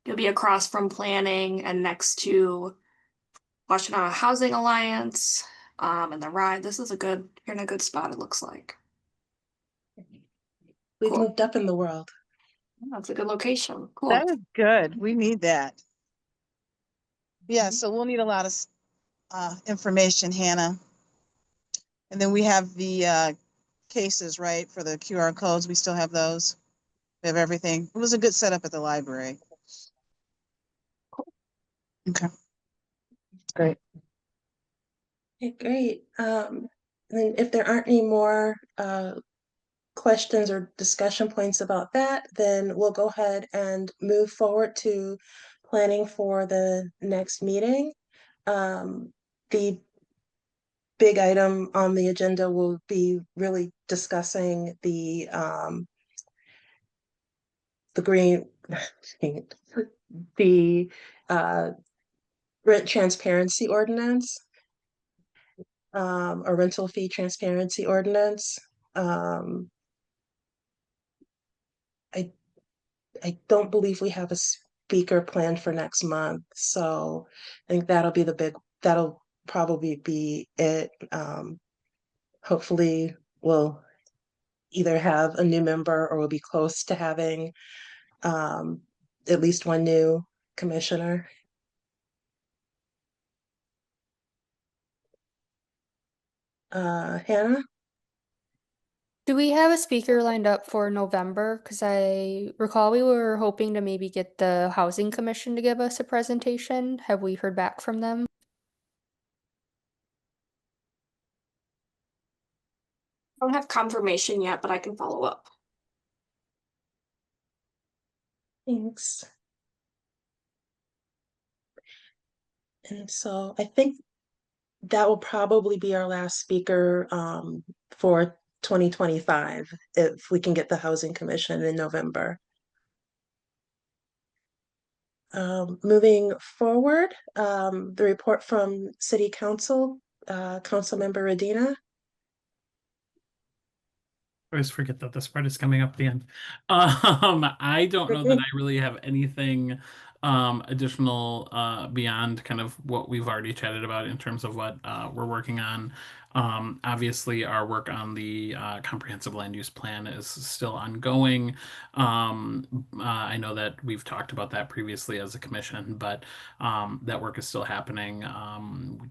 you'll be across from planning and next to Washington Housing Alliance, and the ride. This is you're in a good spot, it looks like. We've Cool. moved up in the world. That's a good location. Cool. That is good. We need that. Yeah, so we'll need a lot of information, Hannah. And then we have the cases, right, for the QR codes. We still have those. We have everything. It was a good setup at the library. Okay. Great. Okay, great. And if there aren't any more questions or discussion points about that, then we'll go ahead and move forward to planning for the next meeting. The big item on the agenda will be really discussing the green, the rent transparency ordinance, or rental fee transparency ordinance. Um, I I don't believe we have a speaker planned for next month, so I think that'll be the that'll probably be it. Hopefully we'll either have a new member or we'll be close to having at least one new commissioner. Hannah? Do we have a speaker lined up for November? Because I recall we were hoping to maybe get the Housing Commission to give us a presentation. Have we heard back from them? I don't have confirmation yet, but I can follow up. Thanks. And so I think that will probably be our last speaker for 2025 if we can get the Housing Commission in November. Moving forward, the report from City Council, Councilmember Radina. I always forget that this part is coming up at the end. I don't know that I really have anything additional beyond kind of what we've already chatted about in terms of what we're working on. Obviously, our work on the comprehensive land use plan is still ongoing. I know that we've talked about that previously as a commission, but that work is still happening.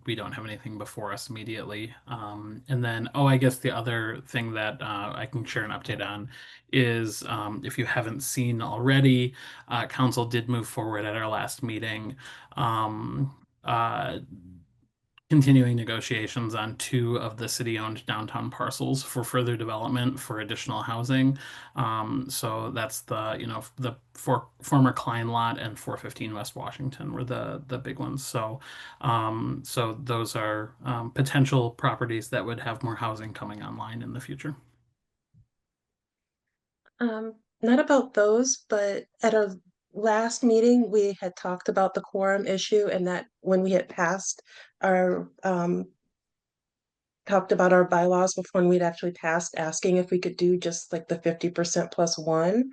We don't have anything before us immediately. And then, oh, I guess the other thing that I can share an update on is if you haven't seen already, council did move forward at our last meeting. Continuing negotiations on 2 of the city-owned downtown parcels for further development for additional housing. So that's the, the former Klein lot and 415 West Washington were the big ones. So, so those are potential properties that would have more housing coming online in the future. Not about those, but at our last meeting, we had talked about the quorum issue and that when we had passed our talked about our bylaws before and we'd actually passed asking if we could do just like the 50% plus one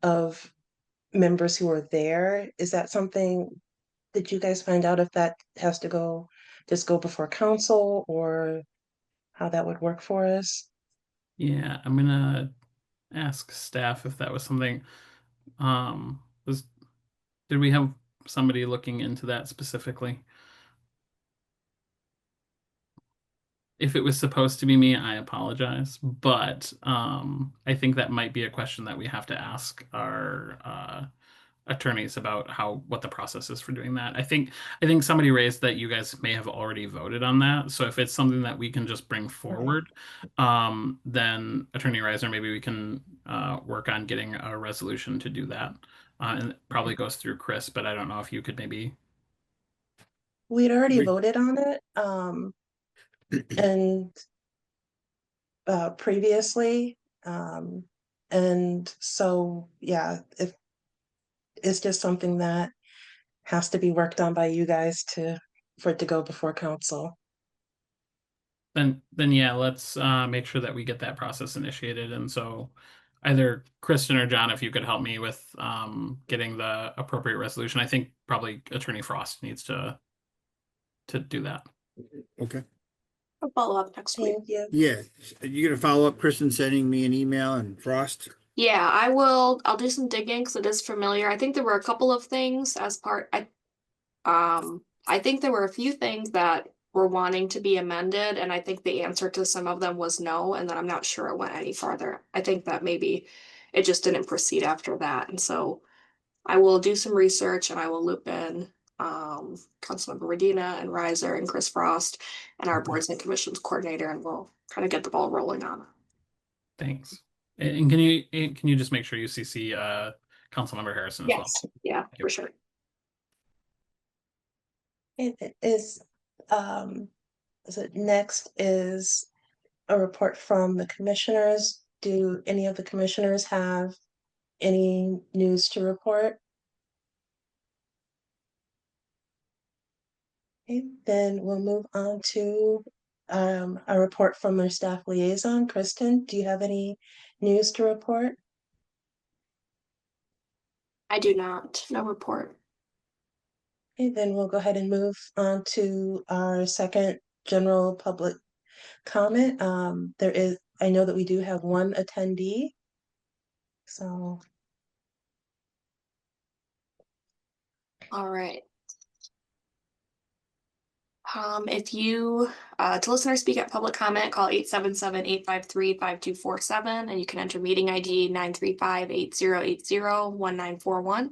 of members who are there. Is that something, did you guys find out if that has to just go before council or how that would work for us? Yeah, I'm gonna ask staff if that was something, was, did we have somebody looking into that specifically? If it was supposed to be me, I apologize, but I think that might be a question that we have to ask our attorneys about what the process is for doing that. I think somebody raised that you guys may have already voted on that. So if it's something that we can just bring forward, then Attorney Reiser, maybe we can work on getting a resolution to do that. And it probably goes through Chris, but I don't know if you could maybe. We'd already voted on it. And previously. And so, yeah, if it's just something that has to be worked on by you guys for it to go before council. Then yeah, let's make sure that we get that process initiated. And so either Kristen or John, if you could help me with getting the appropriate resolution. I think probably Attorney Frost needs to do that. Okay. I'll follow up next week. Thank you. Yeah, you're gonna follow up, Kristen, sending me an email and Frost? Yeah, I will. I'll do some digging because it is familiar. I think there were a couple of things as part. I think there were a few things that were wanting to be amended, and I think the answer to some of them was no, and then I'm not sure it went any farther. I think that maybe it just didn't proceed after that, and so I will do some research and I will loop in Councilmember Radina and Reiser and Chris Frost and our boards and commissions coordinator, and we'll kind of get the ball rolling on it. Thanks. And can you just make sure you CC Councilmember Harrison as well? Yes, yeah, for sure. It is next is a report from the commissioners. Do any of the commissioners have any news to report? Okay, then we'll move on to a report from our staff liaison. Kristen, do you have any news to report? I do not. No report. Okay, then we'll go ahead and move on to our second general public comment. I know that we do have one attendee. So, All right. If you, to listen or speak at public comment, call 877-853-5247, and you can enter meeting ID 935-8080-1941,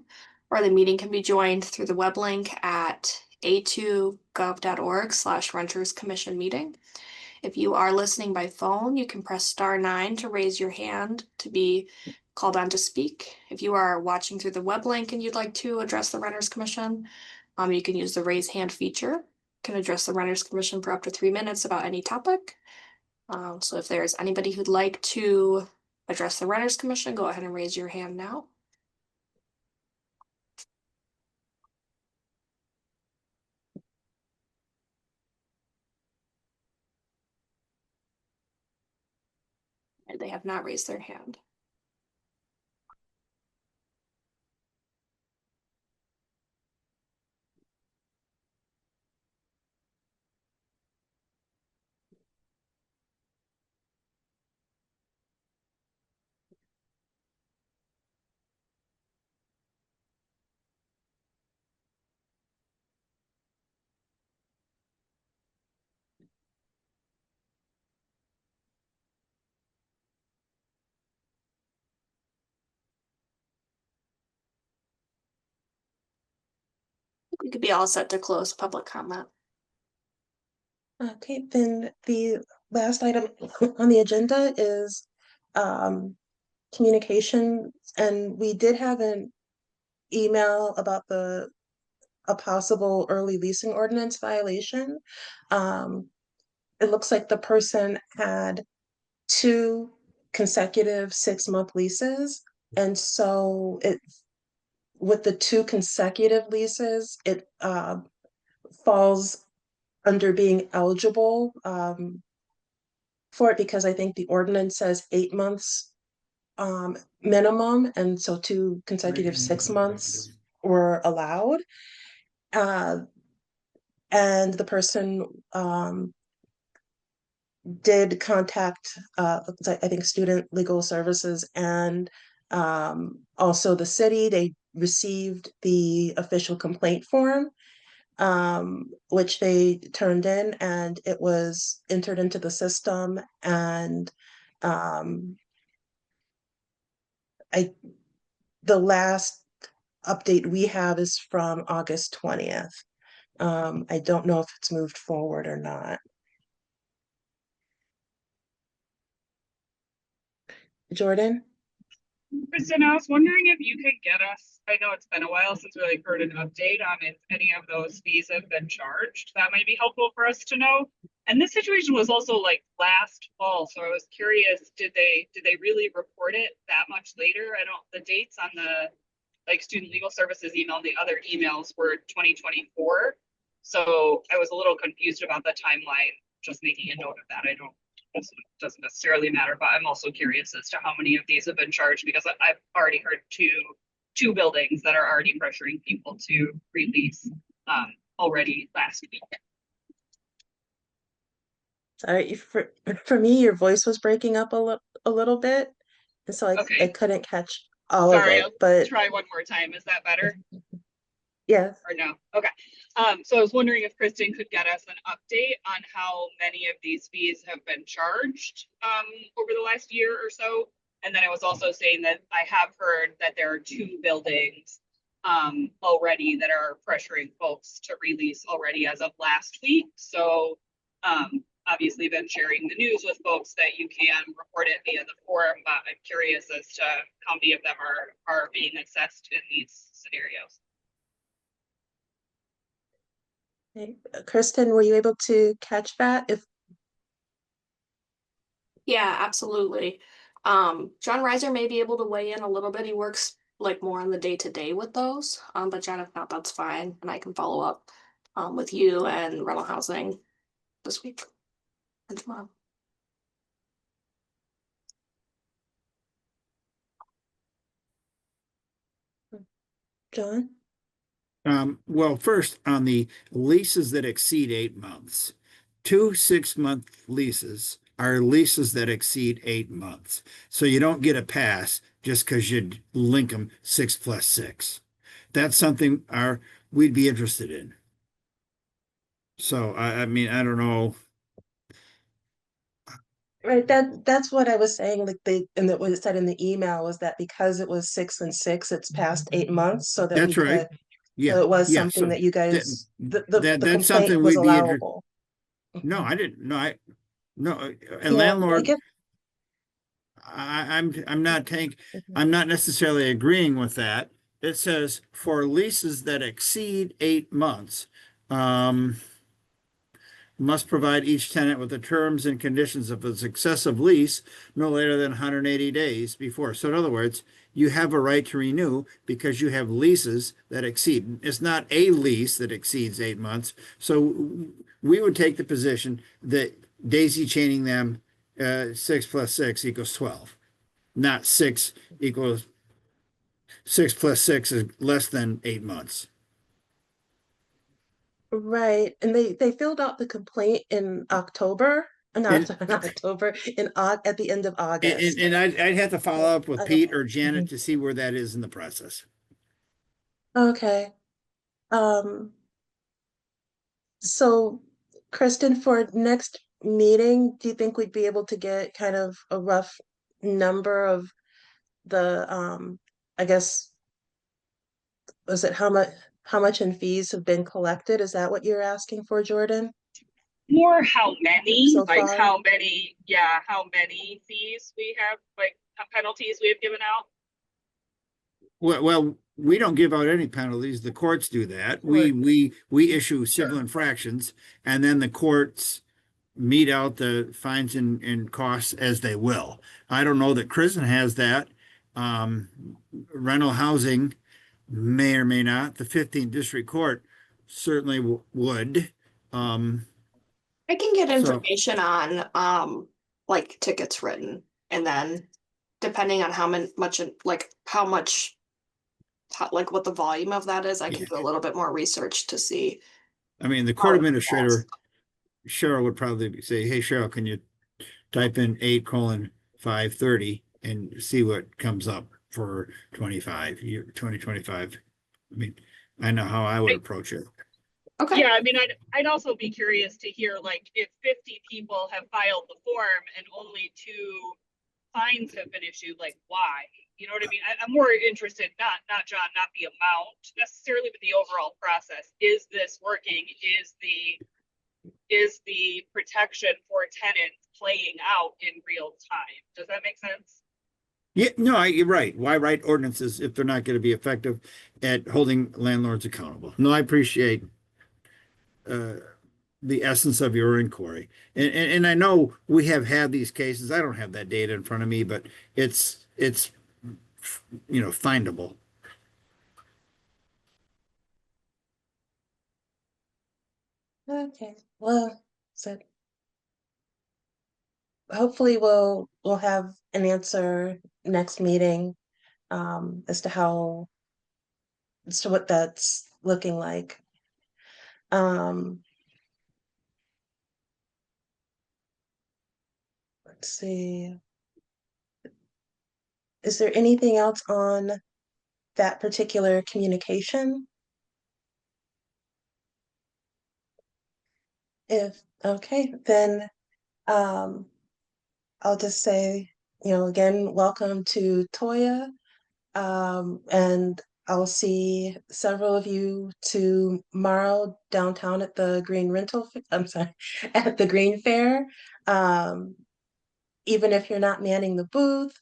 or the meeting can be joined through the web link at a2gov.org/renters commission meeting. If you are listening by phone, you can press *9 to raise your hand to be called on to speak. If you are watching through the web link and you'd like to address the Renters Commission, you can use the raise hand feature. Can address the Renters Commission for up to 3 minutes about any topic. So if there's anybody who'd like to address the Renters Commission, go ahead and raise your hand now. And they have not raised their hand. We could be all set to close public comment. okay, then the last item on the agenda is communication, and we did have an email about a possible early leasing ordinance violation. It looks like the person had 2 consecutive 6-month leases, and so with the 2 consecutive leases, it falls under being eligible for it, because I think the ordinance says 8 months minimum, and so 2 consecutive 6 months were allowed. And the person did contact, I think, Student Legal Services and also the city. They received the official complaint form, which they turned in, and it was entered into the system. And the last update we have is from August 20th. I don't know if it's moved forward or not. Jordan? Kristen, I was wondering if you could get us, I know it's been a while since we heard an update on if any of those fees have been charged. That might be helpful for us to know. And this situation was also last fall, so I was curious, did they really report it that much later? I don't, the dates on the Student Legal Services email and the other emails were 2024. So I was a little confused about the timeline, just making a note of that. I don't, it doesn't necessarily matter, but I'm also curious as to how many of these have been charged, because I've already heard two buildings that are already pressuring people to release already last week. Sorry, for me, your voice was breaking up a little bit, and so I Okay. couldn't catch all of Sorry, it. I'll But try one more time. Is that better? yes. Or no? Okay. So I was wondering if Kristen could get us an update on how many of these fees have been charged over the last year or so. And then I was also saying that I have heard that there are 2 buildings already that are pressuring folks to release already as of last week. So obviously been sharing the news with folks that you can report it via the forum, but I'm curious as to how many of them are being assessed in these scenarios. Kristen, were you able to catch that? Yeah, absolutely. John Reiser may be able to weigh in a little bit. He works more on the day-to-day with those. But John, if not, that's fine. And I can follow up with you and rental housing this week and tomorrow. John? Well, first on the leases that exceed 8 months, 2 6-month leases are leases that exceed 8 months. So you don't get a pass just because you link them 6 + 6. That's something we'd be interested in. So I mean, I don't know. Right, that's what I was saying, like and that was said in the email was that because it was 6 and 6, it's past 8 months, so that we That's right. could, so Yeah, it was yeah. something So that you that guys, the that's complaint something was we'd be interested. allowable. No, I didn't. No. A Yeah, I landlord. guess. I'm not I'm not necessarily agreeing with that. It says for leases that exceed 8 months, um, must provide each tenant with the terms and conditions of a successive lease no later than 180 days before. So in other words, you have a right to renew because you have leases that exceed. It's not a lease that exceeds 8 months. So we would take the position that daisy chaining them 6 + 6 = 12, not 6 + 6 is less than 8 months. Right, and they filled out the complaint in October, not And not October, at the end of and, August. and I'd have to follow up with Okay. Pete or Janet to see where that is in the process. Okay. Um, so Kristen, for next meeting, do you think we'd be able to get kind of a rough number of the I guess, was it how much in fees have been collected? Is that what you're asking for, Jordan, More how many, so like far? how many fees we have, like penalties we have given out? Well, we don't give out any penalties. The courts do that. Or We issue civil infractions, and then the courts mete out the fines and costs as they will. I don't know that Kristen has that. Um, Rental housing may or may not. The 15th District Court certainly would. Um, I can get so information on like tickets written, and then depending on how much like what the volume of that is, I can yeah, do a little bit more research to see I mean, the how court it falls. administrator, Cheryl would probably say, "Hey, Cheryl, can you type in 8:530 and see what comes up for 2025. I mean, I know how I would approach it. Okay. Yeah, I mean, I'd also be curious to hear, like, if 50 people have filed the form and only 2 fines have been issued, like, why? You know what I mean? I'm more interested, not John, not the amount necessarily, but the overall process. Is this working? Is the protection for tenants playing out in real time? Does that make sense? Yeah, no, you're right. Why write ordinances if they're not going to be effective at holding landlords accountable? No, I appreciate uh, the essence of your inquiry. And I know we have had these cases. I don't have that data in front of me, but it's findable. okay, well, so hopefully we'll have an answer next meeting as to what that's looking like. Um, let's see. Is there anything else on that particular communication? If okay, then um, I'll just say, again, welcome to Toya. And I'll see several of you tomorrow downtown at the I'm sorry, at the Green Fair. Um, Even if you're not manning the booth,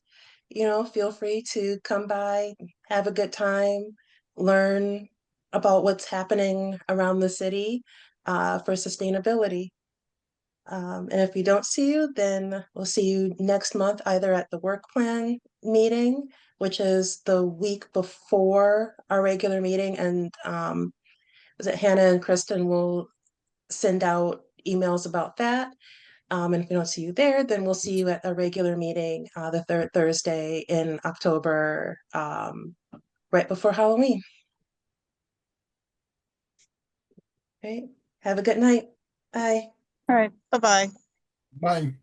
feel free to come by, have a good time, learn about what's happening around the city for sustainability. And if we don't see you, then we'll see you next month, either at the work plan meeting, which is the week before our regular meeting. And is it Hannah and Kristen will send out emails about that. And if we don't see you there, then we'll see you at a regular meeting the third Thursday in October, right before Halloween. Okay, have a good night. Bye. All right, bye-bye. Bye.